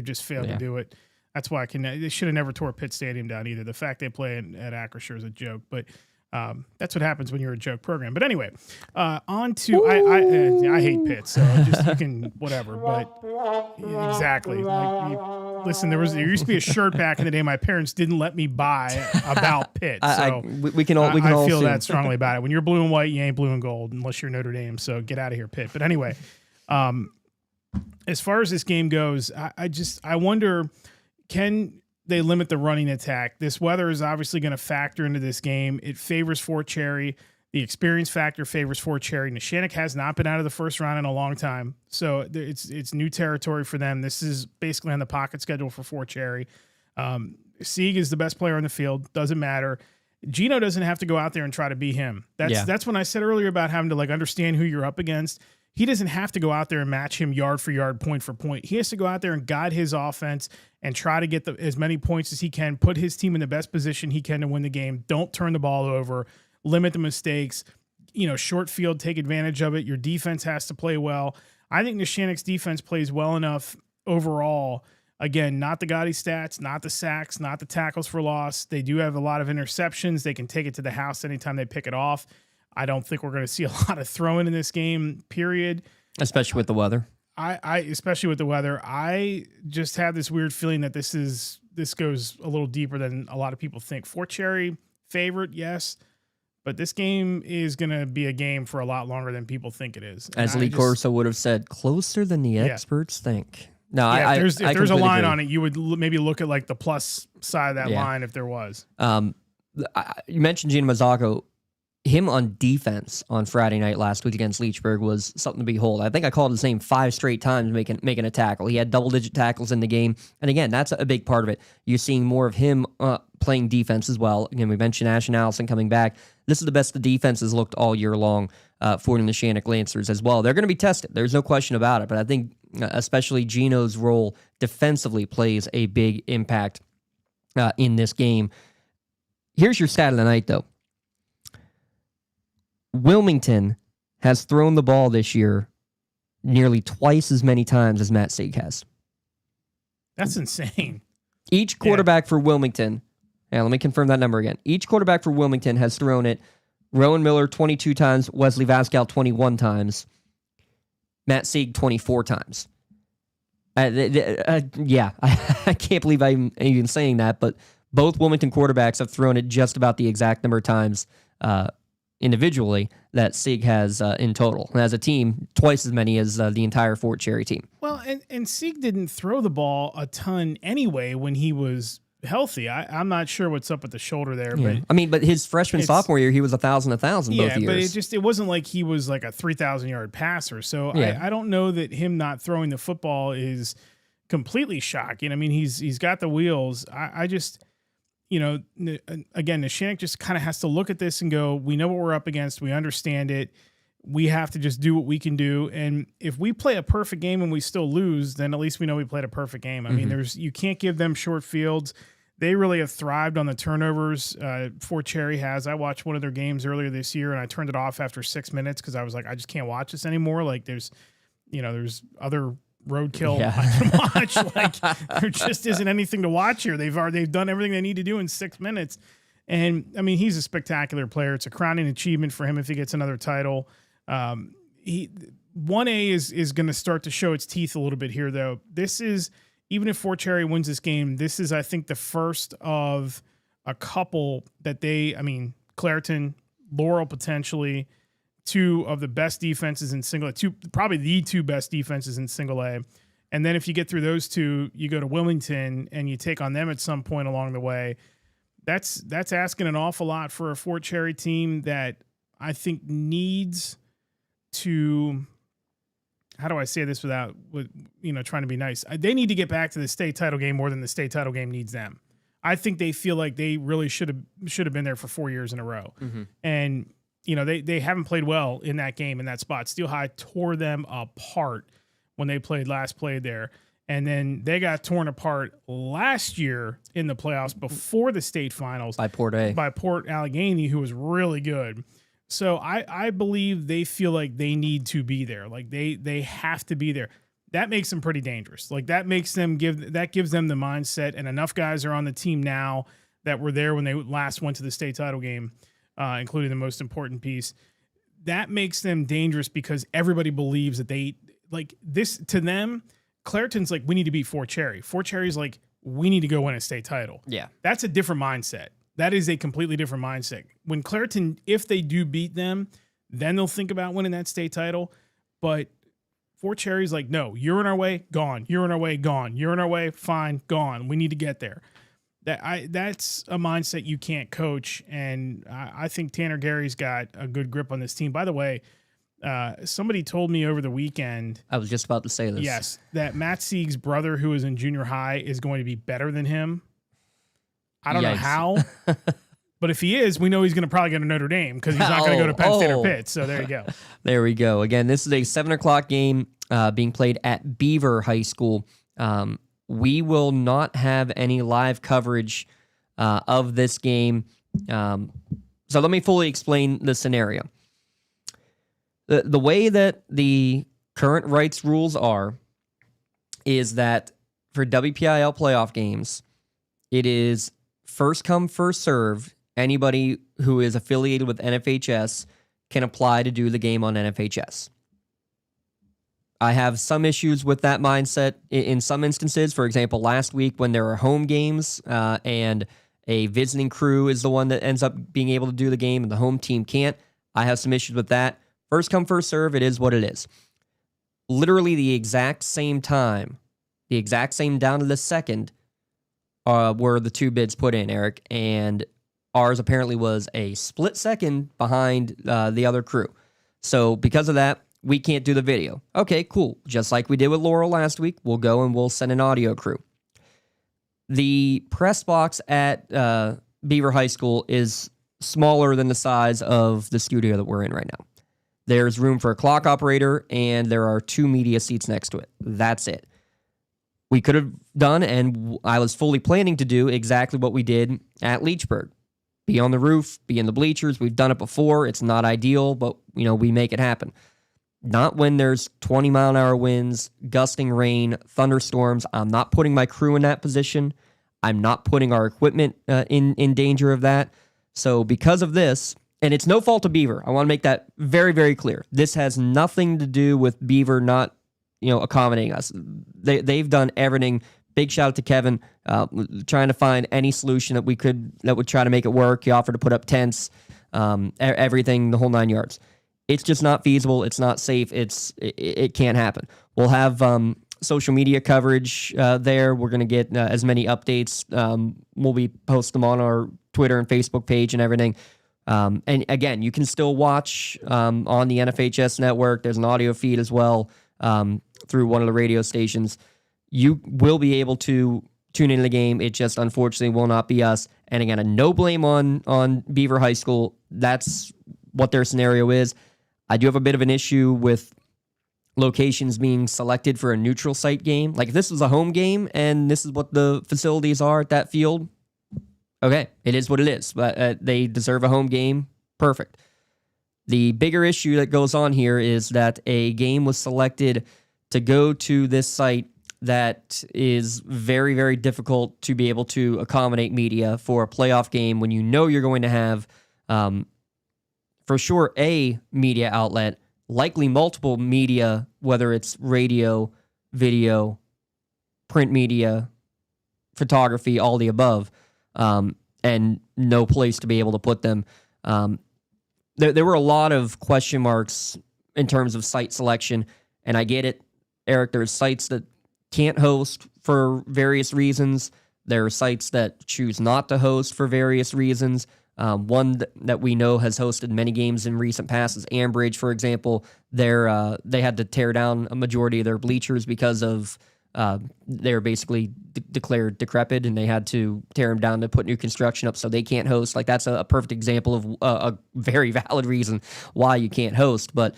Speaker 2: just failed to do it. That's why they should have never tore Pitt Stadium down either. The fact they play at Acrisure is a joke, but that's what happens when you're a joke program. But anyway, on to I hate Pitt, so just you can whatever. But exactly, listen, there used to be a shirt back in the day my parents didn't let me buy about Pitt. So
Speaker 1: we can all
Speaker 2: feel
Speaker 1: assume.
Speaker 2: that strongly about it. When you're blue and white, you ain't blue and gold unless you're Notre Dame. So get out of here, Pitt. But anyway, as far as this game goes, I wonder, can they limit the running attack? This weather is obviously going to factor into this game. It favors Fort Cherry. The experience factor favors Fort Cherry. Neshannock has not been out of the first round in a long time, so it's new territory for them. This is basically on the pocket schedule for Fort Cherry. Sieg is the best player on the field. Doesn't matter. Gino doesn't have to go out there and try to be him. That's when I said earlier about having to understand who you're up against. He doesn't have to go out there and match him yard for yard, point for point. He has to go out there and guide his offense and try to get as many points as he can, put his team in the best position he can to win the game. Don't turn the ball over, limit the mistakes, short field, take advantage of it. Your defense has to play well. I think Neshannock's defense plays well enough overall. Again, not the gaudy stats, not the sacks, not the tackles for loss. They do have a lot of interceptions. They can take it to the house anytime they pick it off. I don't think we're going to see a lot of throwing in this game, period.
Speaker 1: Especially with the weather.
Speaker 2: Especially with the weather. I just have this weird feeling that this goes a little deeper than a lot of people think. Fort Cherry favorite, yes, but this game is going to be a game for a lot longer than people think it is.
Speaker 1: As Lee Corso would have said, closer than the experts think. No,
Speaker 2: if there's a line on it, you would maybe look at the plus side of that line if there was.
Speaker 1: You mentioned Gino Mazzacco. Him on defense on Friday night last week against Leechburg was something to behold. I think I called his name 5 straight times making a tackle. He had double-digit tackles in the game. And again, that's a big part of it. You're seeing more of him playing defense as well. Again, we mentioned Ashton Allison coming back. This is the best the defense has looked all year long for the Neshannock Lancers as well. They're going to be tested. There's no question about it. But I think especially Gino's role defensively plays a big impact in this game. Here's your stat of the night, though. Wilmington has thrown the ball this year nearly twice as many times as Matt Sieg has.
Speaker 2: That's insane.
Speaker 1: Each quarterback for Wilmington, let me confirm that number again. Each quarterback for Wilmington has thrown it. Rowan Miller 22 times, Wesley Vascal 21 times, Matt Sieg 24 times. I can't believe I'm even saying that, but both Wilmington quarterbacks have thrown it just about the exact number of times individually that Sieg has in total. And as a team, twice as many as the entire Fort Cherry team.
Speaker 2: Well, and Sieg didn't throw the ball a ton anyway when he was healthy. I'm not sure what's up with the shoulder there.
Speaker 1: Yeah.
Speaker 2: But
Speaker 1: but his sophomore year, he was 1,000 both years.
Speaker 2: Yeah, but it wasn't like he was like a 3,000-yard passer. So I don't know that him not throwing the football is completely shocking. I mean, he's got the wheels. I just... again, Neshannock just kind of has to look at this and go, we know what we're up against. We understand it. We have to just do what we can do. And if we play a perfect game and we still lose, then at least we know we played a perfect game. I mean, you can't give them short fields. They really have thrived on the turnovers. Fort Cherry has. I watched one of their games earlier this year and I turned it off after 6 minutes because I was like, I just can't watch this anymore. Like there's other roadkill I can watch. Like there just isn't anything to watch here. They've done everything they need to do in 6 minutes. And I mean, he's a spectacular player. It's a crowning achievement for him if he gets another title. 1A is going to start to show its teeth a little bit here, though. This is, even if Fort Cherry wins this game, this is, I think, the first of a couple that Clairton, Laurel potentially, 2 of the best defenses in single A, probably the 2 best defenses in single A. And then if you get through those 2, you go to Wilmington and you take on them at some point along the way. That's asking an awful lot for a Fort Cherry team that I think needs to, how do I say this without trying to be nice? They need to get back to the state title game more than the state title game needs them. I think they feel like they really should have been there for 4 years in a row. Mm-hmm. And they haven't played well in that game, in that spot. Steel High tore them apart when they played there. And then they got torn apart last year in the playoffs before the state finals
Speaker 1: by Port
Speaker 2: Allegheny, who was really good. So I believe they feel like they need to be there. Like they have to be there. That makes them pretty dangerous. Like that gives them the mindset, and enough guys are on the team now that were there when they last went to the state title game, including the most important piece. That makes them dangerous because everybody believes that they like this. To them, Clairton's like, we need to beat Fort Cherry. Fort Cherry's like, we need to go win a state title.
Speaker 1: Yeah.
Speaker 2: That's a different mindset. That is a completely different mindset. When Clairton, if they do beat them, then they'll think about winning that state title. But Fort Cherry's like, no, you're in our way, gone. You're in our way, gone. You're in our way, fine, gone. We need to get there. That's a mindset you can't coach. And I think Tanner Gary's got a good grip on this team. By the way, somebody told me over the weekend.
Speaker 1: I was just about to say this.
Speaker 2: Yes, that Matt Sieg's brother, who is in junior high, is going to be better than him. I don't know how, but if he is, we know he's going to probably go to Notre Dame because he's not going to go to Penn State or Pitt. So there you go.
Speaker 1: There we go. Again, this is a 7:00 game being played at Beaver High School. We will not have any live coverage of this game. So let me fully explain the scenario. The way that the current rights rules are is that for WPIL playoff games, it is first come, first serve. Anybody who is affiliated with NFHS can apply to do the game on NFHS. I have some issues with that mindset in some instances. For example, last week when there are home games and a visiting crew is the one that ends up being able to do the game and the home team can't, I have some issues with that. First come, first serve, it is what it is. Literally the exact same time, the exact same down to the second, were the two bids put in, Eric, and ours apparently was a split second behind the other crew. So because of that, we can't do the video. Okay, cool. Just like we did with Laurel last week, we'll go and we'll send an audio crew. The press box at Beaver High School is smaller than the size of the studio that we're in right now. There's room for a clock operator, and there are 2 media seats next to it. That's it. We could have done, and I was fully planning to do exactly what we did at Leechburg. Be on the roof, be in the bleachers. We've done it before. It's not ideal, but we make it happen. Not when there's 20-mile-an-hour winds, gusting rain, thunderstorms. I'm not putting my crew in that position. I'm not putting our equipment in danger of that. So because of this, and it's no fault of Beaver. I want to make that very, very clear. This has nothing to do with Beaver not accommodating us. They've done everything. Big shout out to Kevin, trying to find any solution that would try to make it work. He offered to put up tents, everything, the whole 9 yards. It's just not feasible. It's not safe. It can't happen. We'll have social media coverage there. We're going to get as many updates. We'll be post them on our Twitter and Facebook page and everything. And again, you can still watch on the NFHS network. There's an audio feed as well through one of the radio stations. You will be able to tune into the game. It just unfortunately will not be us. And again, no blame on Beaver High School. That's what their scenario is. I do have a bit of an issue with locations being selected for a neutral site game. Like if this was a home game and this is what the facilities are at that field, okay, it is what it is. But they deserve a home game. Perfect. The bigger issue that goes on here is that a game was selected to go to this site that is very, very difficult to be able to accommodate media for a playoff game when you're going to have, for sure, a media outlet, likely multiple media, whether it's radio, video, print media, photography, all the above, and no place to be able to put them. There were a lot of question marks in terms of site selection, and I get it, Eric. There's sites that can't host for various reasons. There are sites that choose not to host for various reasons. One that we know has hosted many games in recent past is Ambridge, for example. They had to tear down a majority of their bleachers because of they're basically declared decrepit, and they had to tear them down to put new construction up, so they can't host. Like that's a perfect example of a very valid reason why you can't host. But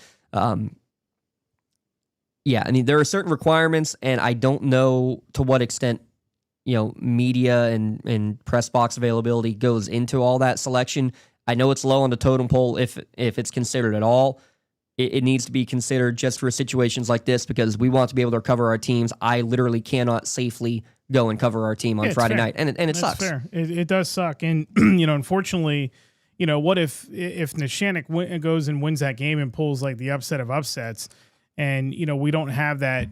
Speaker 1: Yeah, I mean, there are certain requirements, and I don't know to what extent, media and press box availability goes into all that selection. I know it's low on the totem pole if it's considered at all. It needs to be considered just for situations like this because we want to be able to cover our teams. I literally cannot safely go and cover our team on Friday night, and it sucks.
Speaker 2: Fair. It does suck, and unfortunately, what if Neshannock goes and wins that game and pulls like the upset of upsets, and we don't have that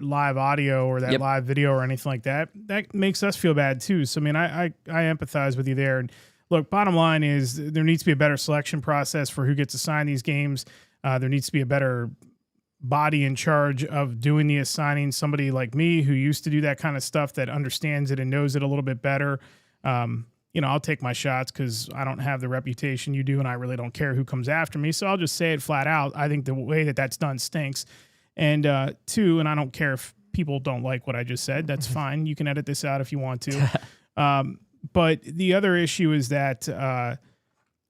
Speaker 2: live audio or that live video or anything like that. That makes us feel bad too. So I mean, I empathize with you there. And look, bottom line is there needs to be a better selection process for who gets assigned these games. There needs to be a better body in charge of doing the assigning. Somebody like me who used to do that kind of stuff that understands it and knows it a little bit better. I'll take my shots because I don't have the reputation you do, and I really don't care who comes after me. So I'll just say it flat out. I think the way that that's done stinks. And two, and I don't care if people don't like what I just said. That's fine. You can edit this out if you want to. But the other issue is that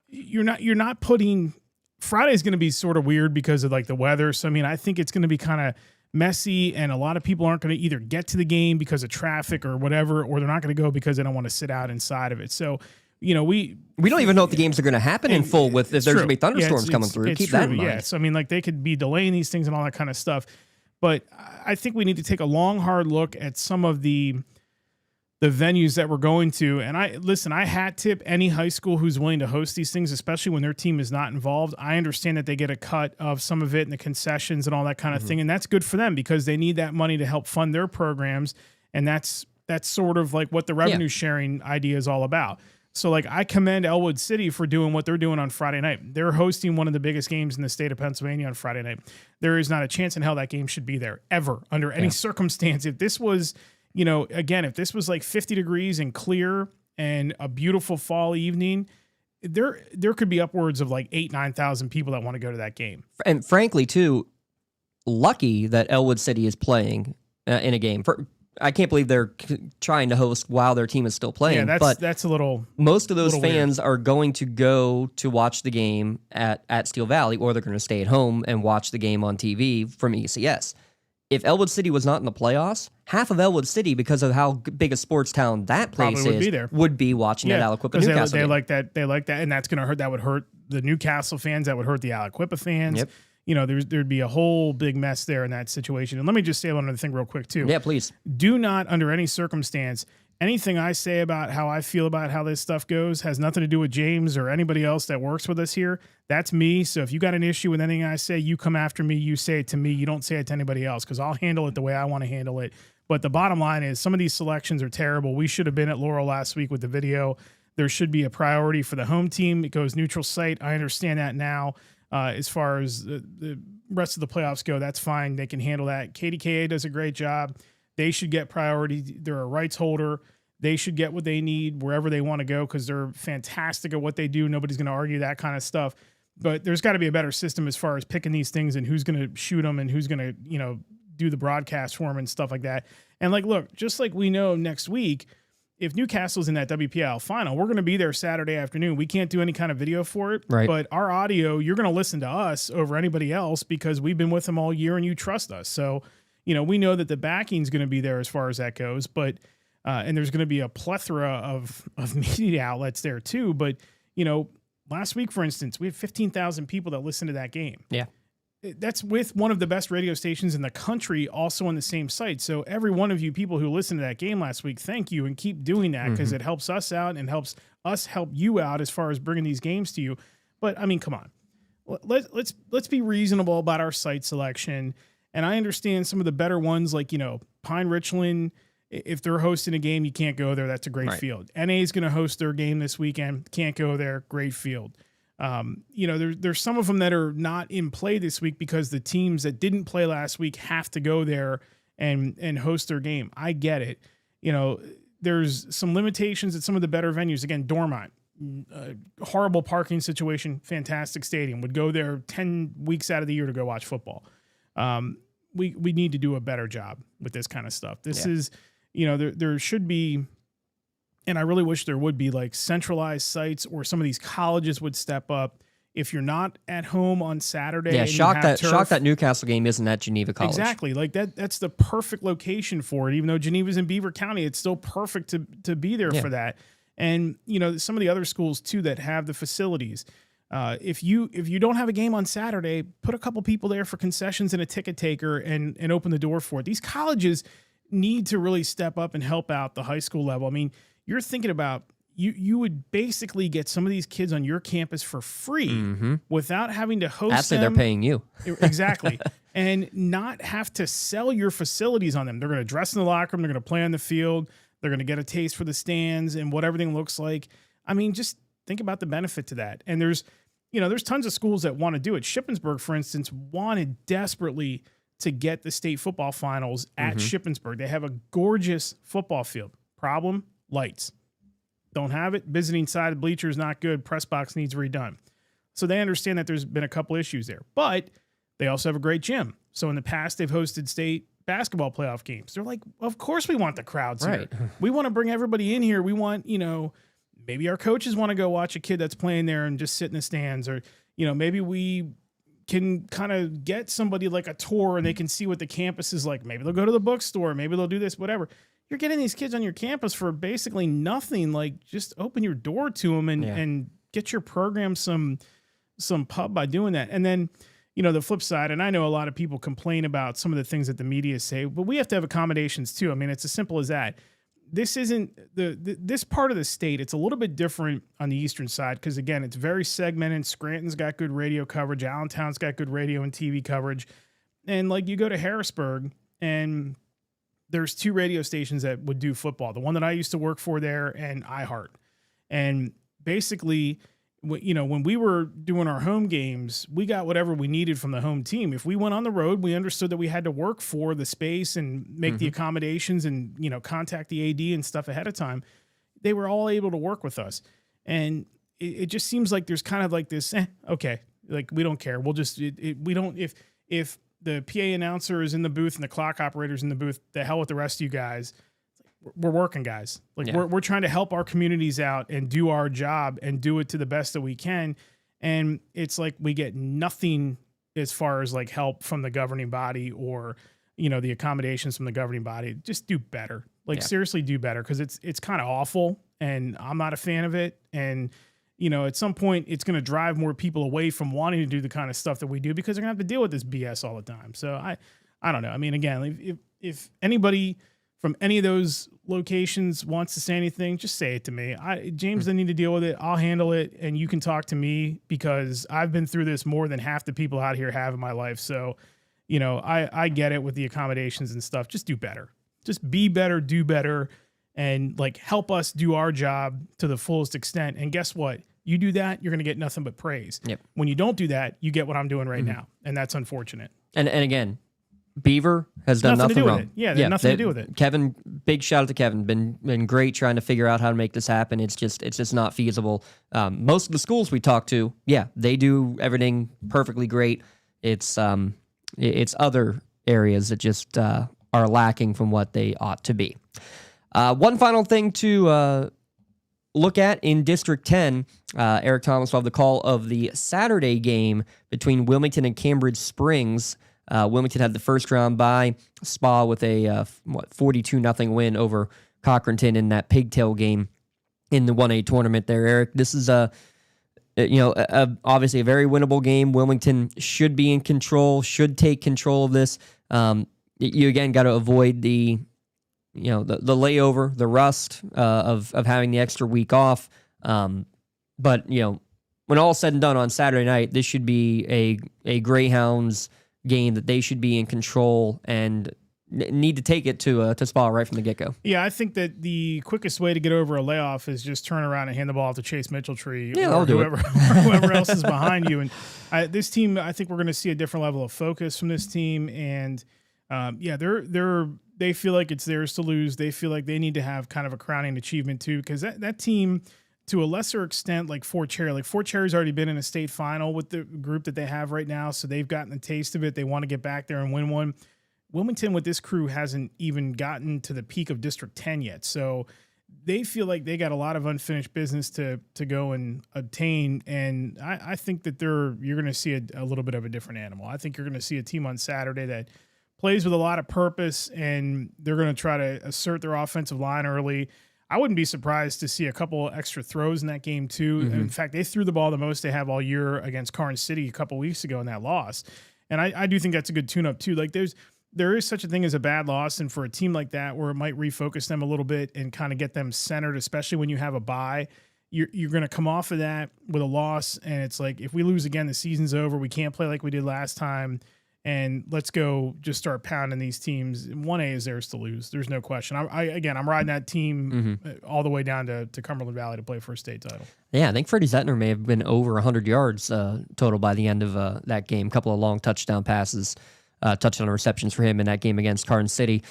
Speaker 2: you're not putting. Friday is going to be sort of weird because of like the weather. So I mean, I think it's going to be kind of messy, and a lot of people aren't going to either get to the game because of traffic or whatever, or they're not going to go because they don't want to sit out inside of it. So, we
Speaker 1: don't even know if the games are going to happen in full if there's going to be thunderstorms coming through. Keep that in mind.
Speaker 2: Yeah, so I mean, like they could be delaying these things and all that kind of stuff. But I think we need to take a long, hard look at some of the venues that we're going to. And I hat tip any high school who's willing to host these things, especially when their team is not involved. I understand that they get a cut of some of it and the concessions and all that kind of thing. And that's good for them because they need that money to help fund their programs. And that's sort of like what the revenue sharing idea is all about. So like I commend Elwood City for doing what they're doing on Friday night. They're hosting one of the biggest games in the state of Pennsylvania on Friday night. There is not a chance in hell that game should be there ever under any circumstance. If this was, again, if this was like 50 degrees and clear and a beautiful fall evening, there could be upwards of like 9,000 people that want to go to that game. And
Speaker 1: frankly, too, lucky that Elwood City is playing in a game. I can't believe they're trying to host while their team is still playing.
Speaker 2: Yeah, that's a little.
Speaker 1: Most of those fans are going to go to watch the game at Steel Valley, or they're going to stay at home and watch the game on TV from ECS. If Elwood City was not in the playoffs, half of Elwood City, because of how big a sports town that place would be watching that Aliquippa Newcastle
Speaker 2: game.
Speaker 1: They
Speaker 2: like that. They like that, and that's going to hurt. That would hurt the Newcastle fans. That would hurt the Aliquippa fans.
Speaker 1: Yep.
Speaker 2: There'd be a whole big mess there in that situation. And let me just say one other thing real quick, too.
Speaker 1: Yeah, please.
Speaker 2: Do not, under any circumstance, anything I say about how I feel about how this stuff goes has nothing to do with James or anybody else that works with us here. That's me. So if you got an issue with anything I say, you come after me, you say it to me. You don't say it to anybody else because I'll handle it the way I want to handle it. But the bottom line is some of these selections are terrible. We should have been at Laurel last week with the video. There should be a priority for the home team. It goes neutral site. I understand that now. As far as the rest of the playoffs go, that's fine. They can handle that. KDKA does a great job. They should get priority. They're a rights holder. They should get what they need wherever they want to go because they're fantastic at what they do. Nobody's going to argue that kind of stuff. But there's got to be a better system as far as picking these things and who's going to shoot them and who's going to, do the broadcast for them and stuff like that. And look, just like we know next week, if Newcastle's in that WPL final, we're going to be there Saturday afternoon. We can't do any kind of video for it,
Speaker 1: right?
Speaker 2: But our audio, you're going to listen to us over anybody else because we've been with them all year and you trust us. So, we know that the backing's going to be there as far as that goes, but, and there's going to be a plethora of media outlets there too. But, last week, for instance, we had 15,000 people that listened to that game.
Speaker 1: Yeah.
Speaker 2: That's with one of the best radio stations in the country also on the same site. So every one of you people who listened to that game last week, thank you, and keep doing that because it helps us out and helps us help you out as far as bringing these games to you. But I mean, come on, let's be reasonable about our site selection. And I understand some of the better ones like, Pine Richland, if they're hosting a game, you can't go there. That's a great field. NA is going to host their game this weekend. Can't go there. Great field. There's some of them that are not in play this week because the teams that didn't play last week have to go there and host their game. I get it. There's some limitations at some of the better venues. Again, Dormont, horrible parking situation, fantastic stadium. Would go there 10 weeks out of the year to go watch football. We need to do a better job with this kind of stuff. This is, there should be. And I really wish there would be like centralized sites or some of these colleges would step up. if you're not at home on Saturday,
Speaker 1: Yeah,
Speaker 2: and
Speaker 1: shock that Newcastle game isn't at Geneva College.
Speaker 2: Exactly, like that's the perfect location for it. Even though Geneva's in Beaver County, it's still perfect to be there for that. And some of the other schools too that have the facilities. If you don't have a game on Saturday, put a couple people there for concessions and a ticket taker and open the door for it. These colleges need to really step up and help out the high school level. I mean, you're thinking about you would basically get some of these kids on your campus for free without having to host
Speaker 1: Actually,
Speaker 2: them.
Speaker 1: they're paying you.
Speaker 2: Exactly. And not have to sell your facilities on them. They're going to dress in the locker room. They're going to play on the field. They're going to get a taste for the stands and what everything looks like. I mean, just think about the benefit to that. And there's tons of schools that want to do it. Shippensburg, for instance, wanted desperately to get the state football finals at Shippensburg. They have a gorgeous football field. Problem, lights. Don't have it. Visiting side of the bleacher is not good. Press box needs redone. So they understand that there's been a couple issues there. But they also have a great gym. So in the past, they've hosted state basketball playoff games. They're like, of course we want the crowds here. We want to bring everybody in here. We want, maybe our coaches want to go watch a kid that's playing there and just sit in the stands. Or, maybe we can kind of get somebody like a tour and they can see what the campus is like. Maybe they'll go to the bookstore. Maybe they'll do this, whatever. You're getting these kids on your campus for basically nothing. Like, just open your door to them and get your program some pub by doing that. And then, the flip side, and I know a lot of people complain about some of the things that the media say, but we have to have accommodations too. I mean, it's as simple as that. This isn't this part of the state. It's a little bit different on the eastern side because, again, it's very segmented. Scranton's got good radio coverage. Allentown's got good radio and TV coverage. And like you go to Harrisburg and there's 2 radio stations that would do football. The one that I used to work for there and iHeart. And basically, when we were doing our home games, we got whatever we needed from the home team. If we went on the road, we understood that we had to work for the space and make the accommodations and, contact the AD and stuff ahead of time. They were all able to work with us. And it just seems like there's kind of like this, okay, like we don't care. We'll just, we don't, if the PA announcer is in the booth and the clock operator's in the booth, the hell with the rest of you guys. We're working, guys. Like we're trying to help our communities out and do our job and do it to the best that we can. And it's like we get nothing as far as like help from the governing body or, the accommodations from the governing body. Just do better. Like seriously do better. Cause it's kind of awful and I'm not a fan of it. And, at some point it's going to drive more people away from wanting to do the kind of stuff that we do because they're gonna have to deal with this BS all the time. So I don't know. I mean, again, if anybody from any of those locations wants to say anything, just say it to me. James doesn't need to deal with it. I'll handle it, and you can talk to me because I've been through this more than half the people out here have in my life. So, I get it with the accommodations and stuff. Just do better. Just be better, do better, and like help us do our job to the fullest extent. And guess what? You do that, you're going to get nothing but praise.
Speaker 1: Yep.
Speaker 2: When you don't do that, you get what I'm doing right now, and that's unfortunate.
Speaker 1: And again, Beaver has done nothing wrong.
Speaker 2: Yeah, nothing to do with it.
Speaker 1: Kevin, big shout out to Kevin. Been great trying to figure out how to make this happen. It's just not feasible. Most of the schools we talk to, they do everything perfectly great. It's other areas that just are lacking from what they ought to be. One final thing to look at in District 10, Eric Thomas will have the call of the Saturday game between Wilmington and Cambridge Springs. Wilmington had the first round bye. Spa with a 42-0 win over Cochranton in that pigtail game in the 1A tournament there, Eric. This is obviously a very winnable game. Wilmington should be in control, should take control of this. You again got to avoid the layover, the rust of having the extra week off. But when all's said and done on Saturday night, this should be a Greyhounds game that they should be in control and need to take it to Spa right from the get-go. Yeah,
Speaker 2: I think that the quickest way to get over a layoff is just turn around and hand the ball to Chase Mitchelltree or whoever else is behind you. And this team, I think we're going to see a different level of focus from this team. And they feel like it's theirs to lose. They feel like they need to have kind of a crowning achievement too, because that team, to a lesser extent, like Fort Cherry's already been in a state final with the group that they have right now, so they've gotten a taste of it. They want to get back there and win one. Wilmington with this crew hasn't even gotten to the peak of District 10 yet, so they feel like they got a lot of unfinished business to go and obtain. And I think that you're going to see a little bit of a different animal. I think you're going to see a team on Saturday that plays with a lot of purpose, and they're going to try to assert their offensive line early. I wouldn't be surprised to see a couple extra throws in that game too. In fact, they threw the ball the most they have all year against Carson City a couple weeks ago in that loss. And I do think that's a good tune-up too. Like there is such a thing as a bad loss, and for a team like that where it might refocus them a little bit and kind of get them centered, especially when you have a bye, you're going to come off of that with a loss, and it's like, if we lose again, the season's over. We can't play like we did last time, and let's go just start pounding these teams. 1A is theirs to lose. There's no question. I'm riding that team all the way down to Cumberland Valley to play for a state title. Yeah,
Speaker 1: I think Freddie Zettner may have been over 100 yards total by the end of that game. A couple of long touchdown passes. Touchdown receptions for him in that game against Carson City.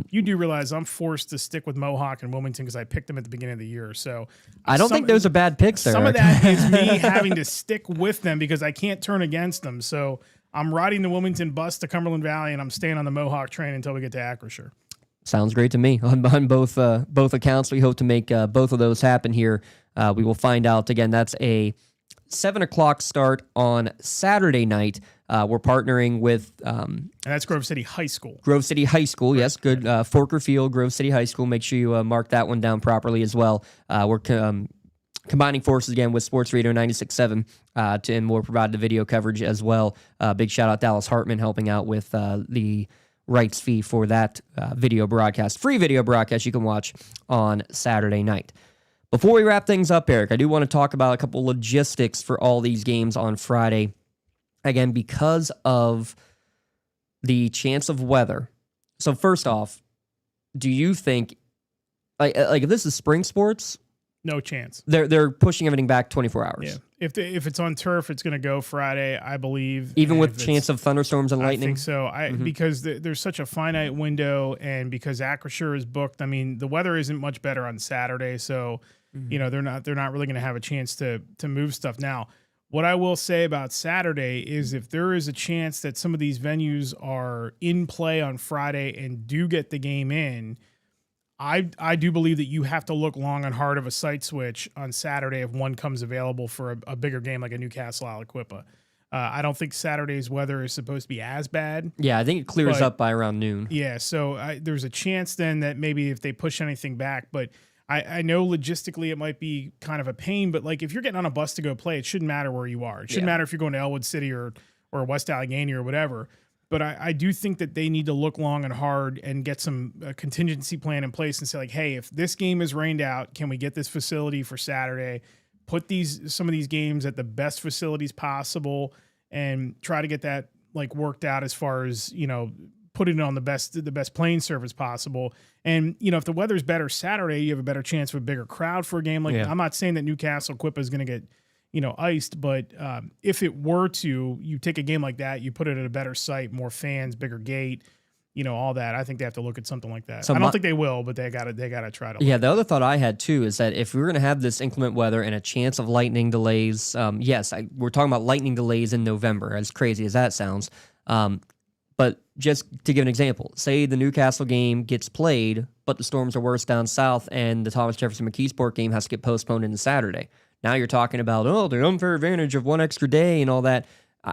Speaker 2: You do realize I'm forced to stick with Mohawk and Wilmington because I picked them at the beginning of the year. So
Speaker 1: I don't think those are bad picks there.
Speaker 2: Some of that is me having to stick with them because I can't turn against them. So I'm riding the Wilmington bus to Cumberland Valley, and I'm staying on the Mohawk train until we get to Acrisure.
Speaker 1: Sounds great to me. On both accounts, we hope to make both of those happen here. We will find out. Again, that's a 7 o'clock start on Saturday night. We're partnering with...
Speaker 2: and that's Grove City High School.
Speaker 1: Grove City High School, yes. Good. Forker Field, Grove City High School. Make sure you mark that one down properly as well. We're combining forces again with Sports Radio 96.7, and we'll provide the video coverage as well. Big shout out Dallas Hartman helping out with the rights fee for that video broadcast. Free video broadcast you can watch on Saturday night. Before we wrap things up, Eric, I do want to talk about a couple logistics for all these games on Friday. Again, because of the chance of weather. So first off, do you think, like if this is spring sports?
Speaker 2: No chance.
Speaker 1: They're pushing everything back 24 hours.
Speaker 2: Yeah. If it's on turf, it's going to go Friday, I believe.
Speaker 1: Even with chance of thunderstorms and lightning?
Speaker 2: I think so. Because there's such a finite window, and because Acrisure is booked, I mean, the weather isn't much better on Saturday, so they're not really going to have a chance to move stuff. Now, what I will say about Saturday is if there is a chance that some of these venues are in play on Friday and do get the game in, I do believe that you have to look long and hard of a site switch on Saturday if one comes available for a bigger game like a Newcastle Aliquippa. I don't think Saturday's weather is supposed to be as bad.
Speaker 1: Yeah, I think it clears up by around noon.
Speaker 2: Yeah, so there's a chance then that maybe if they push anything back, but I know logistically it might be kind of a pain, but like if you're getting on a bus to go play, it shouldn't matter where you are. It shouldn't matter if you're going to Elwood City or West Allegheny or whatever. But I do think that they need to look long and hard and get some contingency plan in place and say like, hey, if this game is rained out, can we get this facility for Saturday? Put some of these games at the best facilities possible and try to get that like worked out as far as, putting it on the best plane service possible. And, if the weather's better Saturday, you have a better chance of a bigger crowd for a game. I'm not saying that Newcastle Quippa is going to get, iced, but if it were to, you take a game like that, you put it at a better site, more fans, bigger gate, all that. I think they have to look at something like that. So I don't think they will, but they gotta try to.
Speaker 1: Yeah, the other thought I had too is that if we were going to have this inclement weather and a chance of lightning delays, we're talking about lightning delays in November, as crazy as that sounds. But just to give an example, say the Newcastle game gets played, but the storms are worse down south, and the Thomas Jefferson McKeesport game has to get postponed into Saturday. Now you're talking about, the unfair advantage of one extra day and all that.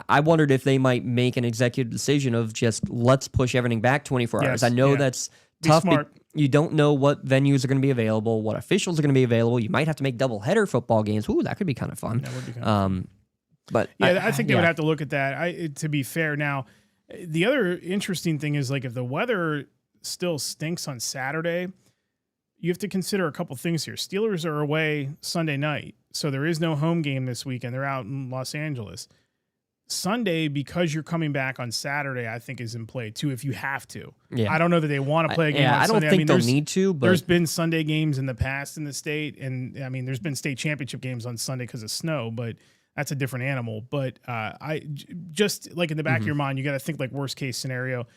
Speaker 1: I wondered if they might make an executive decision of just let's push everything back 24 hours. I know that's tough. You don't know what venues are going to be available, what officials are going to be available. You might have to make doubleheader football games. Ooh, that could be kind of fun.
Speaker 2: That would be kind of fun.
Speaker 1: But
Speaker 2: I think they would have to look at that. To be fair, now the other interesting thing is like if the weather still stinks on Saturday, you have to consider a couple things here. Steelers are away Sunday night, so there is no home game this weekend. They're out in Los Angeles. Sunday, because you're coming back on Saturday, I think is in play too if you have to. Yeah. I don't know that they want to play a game on Sunday.
Speaker 1: I don't think they'll need to. But
Speaker 2: there's been Sunday games in the past in the state, and I mean there's been state championship games on Sunday because of snow, but that's a different animal. But I just like in the back of your mind, you got to think like worst case scenario.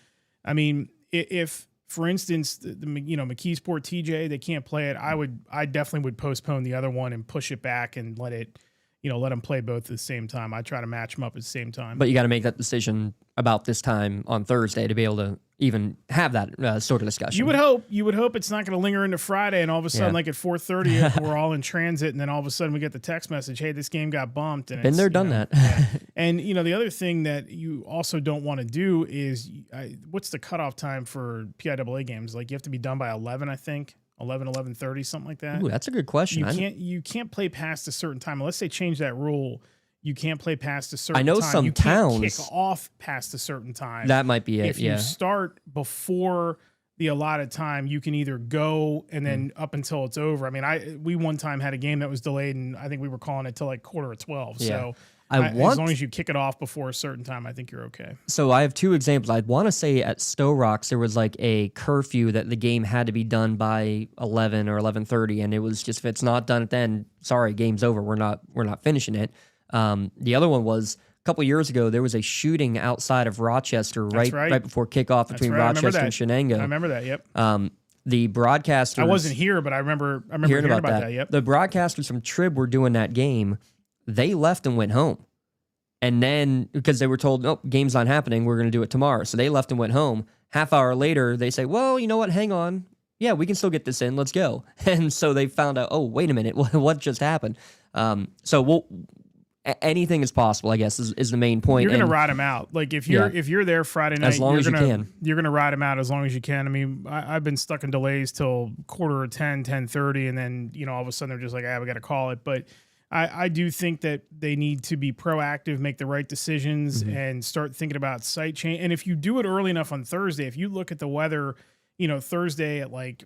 Speaker 2: I mean, if for instance, McKeesport TJ, they can't play it. I definitely would postpone the other one and push it back and let it, let them play both at the same time. I try to match them up at the same time.
Speaker 1: But you got to make that decision about this time on Thursday to be able to even have that sort of discussion.
Speaker 2: You would hope it's not going to linger into Friday, and all of a sudden, like at 4:30, we're all in transit, and then all of a sudden we get the text message, "Hey, this game got bumped." And
Speaker 1: been there, done that.
Speaker 2: Yeah. And the other thing that you also don't want to do is, what's the cutoff time for PIAA games? Like you have to be done by 11, I think. 11:30, something like that.
Speaker 1: Ooh, that's a good question.
Speaker 2: You can't play past a certain time unless they change that rule. You can't play past a certain time.
Speaker 1: I know some towns
Speaker 2: kick off past a certain time.
Speaker 1: That might be it.
Speaker 2: If you start before the allotted time, you can either go and then up until it's over. I mean, we one time had a game that was delayed, and I think we were calling it till like 11:45. Yeah. So as long as you kick it off before a certain time, I think you're okay.
Speaker 1: So I have two examples. I'd want to say at Stowe Rocks there was like a curfew that the game had to be done by 11 or 11:30, and it was just, if it's not done at then, sorry, game's over. We're not finishing it. The other one was a couple years ago. There was a shooting outside of Rochester right before kickoff between Rochester and Shenango.
Speaker 2: I remember that. Yep.
Speaker 1: The broadcasters. I
Speaker 2: wasn't here, but I remember hearing about that. Yep.
Speaker 1: The broadcasters from Trib were doing that game. They left and went home. And then, because they were told, "No, game's not happening, we're going to do it tomorrow." So they left and went home. Half hour later, they say, "Well, you know what? Hang on. Yeah, we can still get this in. Let's go." And so they found out, oh, wait a minute, what just happened? Anything is possible, I guess, is the main point.
Speaker 2: You're going to ride them out. Like if you're there Friday night,
Speaker 1: as long as you can.
Speaker 2: You're going to ride them out as long as you can. I mean, I've been stuck in delays till 10:45, 10:30, and then all of a sudden they're just like, we got to call it. But I do think that they need to be proactive, make the right decisions, and start thinking about site change. And if you do it early enough on Thursday, if you look at the weather, Thursday at like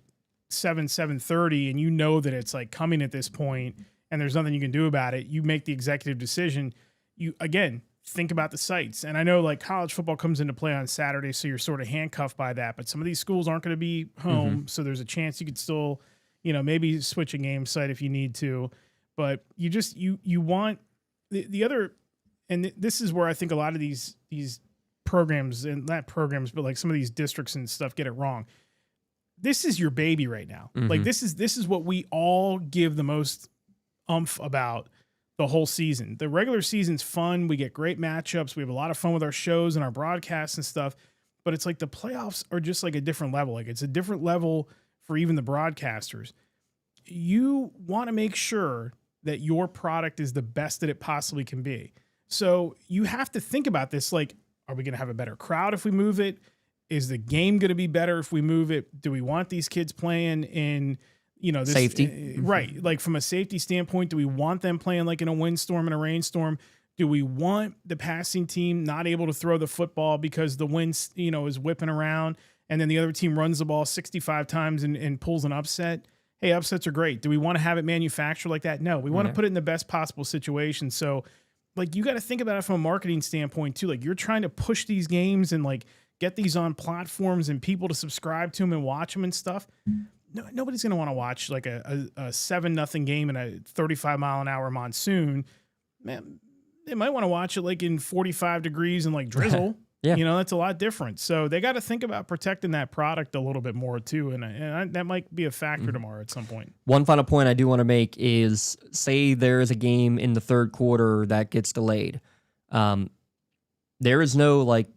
Speaker 2: 7:30, and you know that it's like coming at this point, and there's nothing you can do about it, you make the executive decision. You, again, think about the sites. And I know like college football comes into play on Saturday, so you're sort of handcuffed by that. But some of these schools aren't going to be home, so there's a chance you could still, maybe switch a game site if you need to. But you want the other, and this is where I think a lot of these programs, and not programs, but like some of these districts and stuff get it wrong. This is your baby right now. Like this is what we all give the most oomph about the whole season. The regular season's fun. We get great matchups. We have a lot of fun with our shows and our broadcasts and stuff. But it's like the playoffs are just like a different level. Like it's a different level for even the broadcasters. You want to make sure that your product is the best that it possibly can be. So you have to think about this. Like, are we going to have a better crowd if we move it? Is the game going to be better if we move it? Do we want these kids playing in, this
Speaker 1: safety?
Speaker 2: Right. Like from a safety standpoint, do we want them playing like in a windstorm and a rainstorm? Do we want the passing team not able to throw the football because the wind, is whipping around, and then the other team runs the ball 65 times and pulls an upset? Hey, upsets are great. Do we want to have it manufactured like that? No, we want to put it in the best possible situation. So like, you got to think about it from a marketing standpoint too. Like you're trying to push these games and like get these on platforms and people to subscribe to them and watch them and stuff. No, nobody's going to want to watch like a 7-0 game in a 35-mile-an-hour monsoon. Man, they might want to watch it like in 45 degrees and like drizzle.
Speaker 1: Yeah.
Speaker 2: That's a lot different. So they got to think about protecting that product a little bit more too. And that might be a factor tomorrow at some point.
Speaker 1: One final point I do want to make is, say there is a game in the third quarter that gets delayed. There is no like,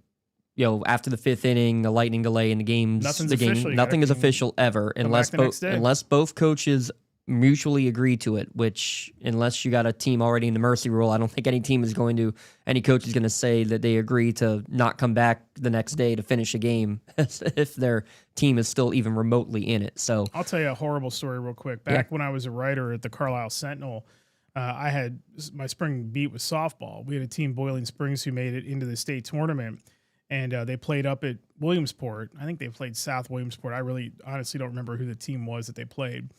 Speaker 1: after the fifth inning, a lightning delay in the games. Nothing is official ever unless both coaches mutually agree to it, which unless you got a team already in the mercy rule, I don't think any coach is going to say that they agree to not come back the next day to finish a game if their team is still even remotely in it. So
Speaker 2: I'll tell you a horrible story real quick. Back when I was a writer at the Carlisle Sentinel, I had my spring beat with softball. We had a team, Boiling Springs, who made it into the state tournament, and they played up at Williamsport. I think they played South Williamsport. I really honestly don't remember who the team was that they played.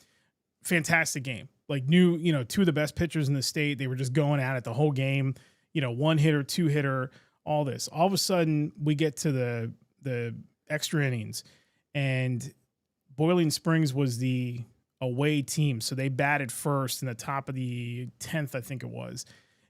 Speaker 2: Fantastic game. Like two of the best pitchers in the state. They were just going at it the whole game. One hitter, two hitter, all this. All of a sudden, we get to the extra innings, and Boiling Springs was the away team, so they batted first in the top of the 10th, I think it was.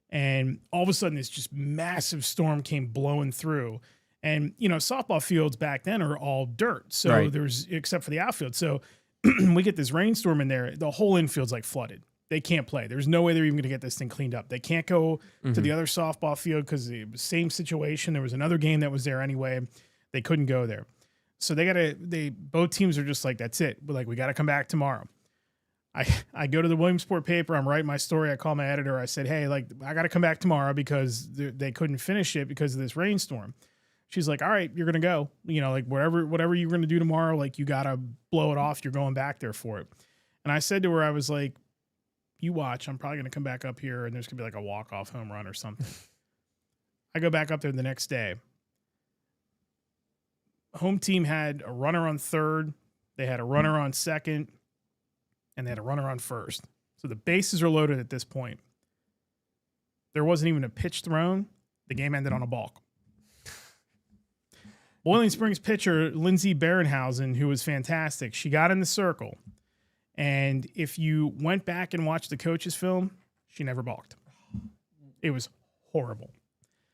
Speaker 2: And all of a sudden, this just massive storm came blowing through. And softball fields back then are all dirt, so there's except for the outfield. So we get this rainstorm in there, the whole infield's like flooded. they can't play. There's no way they're even going to get this thing cleaned up. They can't go to the other softball field because the same situation. There was another game that was there anyway. They couldn't go there. So both teams are just like, that's it. But like, we got to come back tomorrow. I go to the Williamsport paper. I'm writing my story. I call my editor. I said, hey, like, I got to come back tomorrow because they couldn't finish it because of this rainstorm. She's like, all right, you're going to go, like whatever you're going to do tomorrow, like you got to blow it off. You're going back there for it. And I said to her, I was like, you watch, I'm probably going to come back up here and there's going to be like a walk-off home run or something. I go back up there the next day. Home team had a runner on third. They had a runner on second. And they had a runner on first. So the bases are loaded at this point. There wasn't even a pitch thrown. The game ended on a balk. Boiling Springs pitcher Lindsay Barenhausen, who was fantastic, she got in the circle. And if you went back and watched the coach's film, she never balked. It was horrible.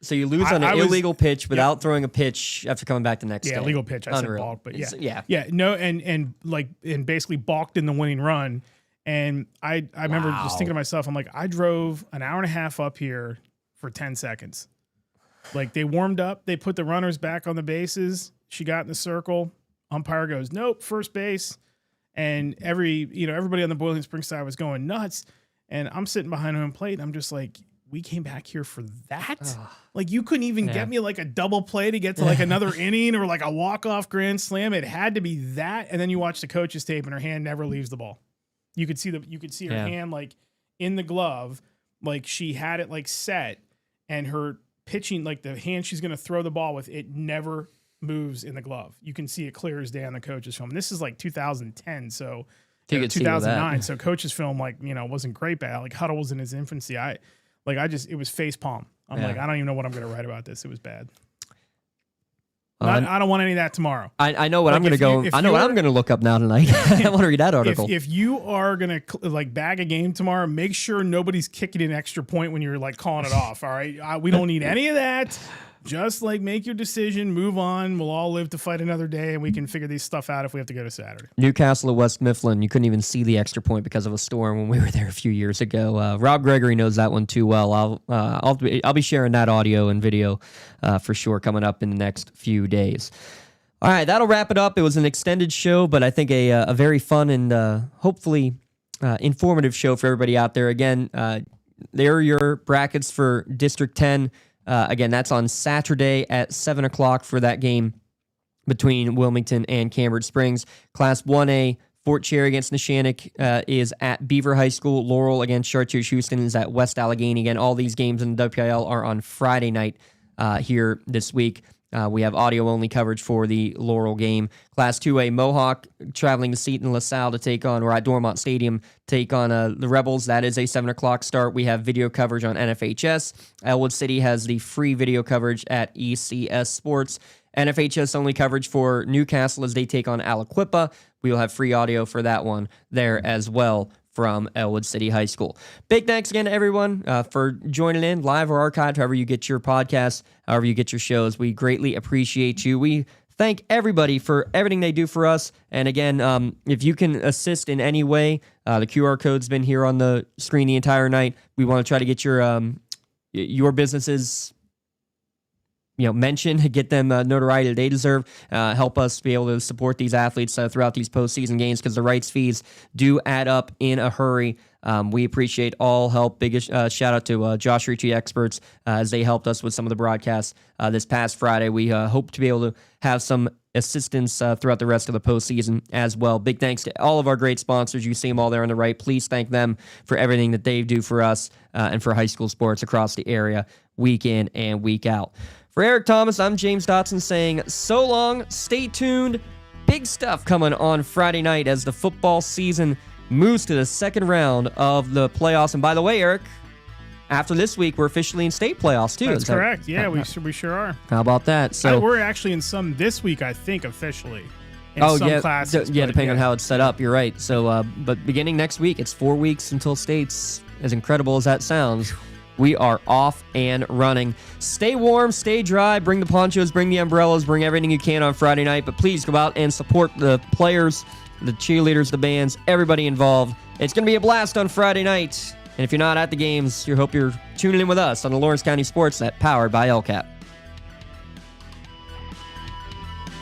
Speaker 1: So you lose on an illegal pitch without throwing a pitch after coming back the next day.
Speaker 2: Yeah, illegal pitch. I said balk, but yeah. No, and basically balked in the winning run. And I remember just thinking to myself, I'm like, I drove an hour and a half up here for 10 seconds. Like they warmed up, they put the runners back on the bases. She got in the circle. Umpire goes, nope, first base. And everybody on the Boiling Springs side was going nuts. And I'm sitting behind home plate, and I'm just like, we came back here for that? Like, you couldn't even get me like a double play to get to like another inning or like a walk-off grand slam. It had to be that. And then you watch the coach's tape and her hand never leaves the ball. You could see her hand like in the glove, like she had it like set, and her pitching, like the hand she's going to throw the ball with, it never moves in the glove. You can see it clear as day on the coach's film. And this is like 2010. So 2009. So coach's film, like, wasn't great, but like Huddle was in his infancy. It was face palm. I'm like, I don't even know what I'm going to write about this. It was bad. I don't want any of that tomorrow.
Speaker 1: I know what I'm going to go. I know what I'm going to look up now tonight. I want to read that article.
Speaker 2: If you are going to like bag a game tomorrow, make sure nobody's kicking an extra point when you're like calling it off. All right. We don't need any of that. Just like make your decision, move on. We'll all live to fight another day, and we can figure this stuff out if we have to go to Saturday.
Speaker 1: Newcastle at West Mifflin, you couldn't even see the extra point because of a storm when we were there a few years ago. Rob Gregory knows that one too well. I'll be sharing that audio and video for sure coming up in the next few days. All right, that'll wrap it up. It was an extended show, but I think a very fun and hopefully informative show for everybody out there. Again, there are your brackets for District 10. Again, that's on Saturday at 7 o'clock for that game between Wilmington and Cambridge Springs. Class 1A, Fort Cherry against Neshannock is at Beaver High School. Laurel against Chartiers Houston is at West Allegheny. Again, all these games in the WPIL are on Friday night here this week. We have audio-only coverage for the Laurel game. Class 2A, Mohawk traveling to Seton LaSalle to take on, or at Dormont Stadium, take on the Rebels. That is a 7 o'clock start. We have video coverage on NFHS. Elwood City has the free video coverage at ECS Sports. NFHS only coverage for Newcastle as they take on Aliquippa. We will have free audio for that one there as well from Elwood City High School. Big thanks again to everyone for joining in, live or archived, however you get your podcasts, however you get your shows. We greatly appreciate you. We thank everybody for everything they do for us. And again, if you can assist in any way, the QR code's been here on the screen the entire night. We want to try to get your businesses mention, get them notoriety they deserve, help us be able to support these athletes throughout these postseason games, because the rights fees do add up in a hurry. We appreciate all help. Biggest shout out to Josh Ricci Experts as they helped us with some of the broadcasts this past Friday. We hope to be able to have some assistance throughout the rest of the postseason as well. Big thanks to all of our great sponsors. You see them all there on the right. Please thank them for everything that they do for us and for high school sports across the area, week in and week out. For Eric Thomas, I'm James Dotson saying so long, stay tuned. Big stuff coming on Friday night as the football season moves to the second round of the playoffs. And by the way, Eric, after this week, we're officially in state playoffs too.
Speaker 2: That's correct. Yeah, we sure are.
Speaker 1: How about that? So
Speaker 2: we're actually in some this week, I think, officially. In some classes.
Speaker 1: Depending on how it's set up, you're right. So, but beginning next week, it's 4 weeks until states. As incredible as that sounds, we are off and running. Stay warm, stay dry, bring the ponchos, bring the umbrellas, bring everything you can on Friday night, but please go out and support the players. the cheerleaders, the bands, everybody involved. It's going to be a blast on Friday night. And if you're not at the games, hope you're tuning in with us on the Lawrence County SportsNet, powered by LCAP.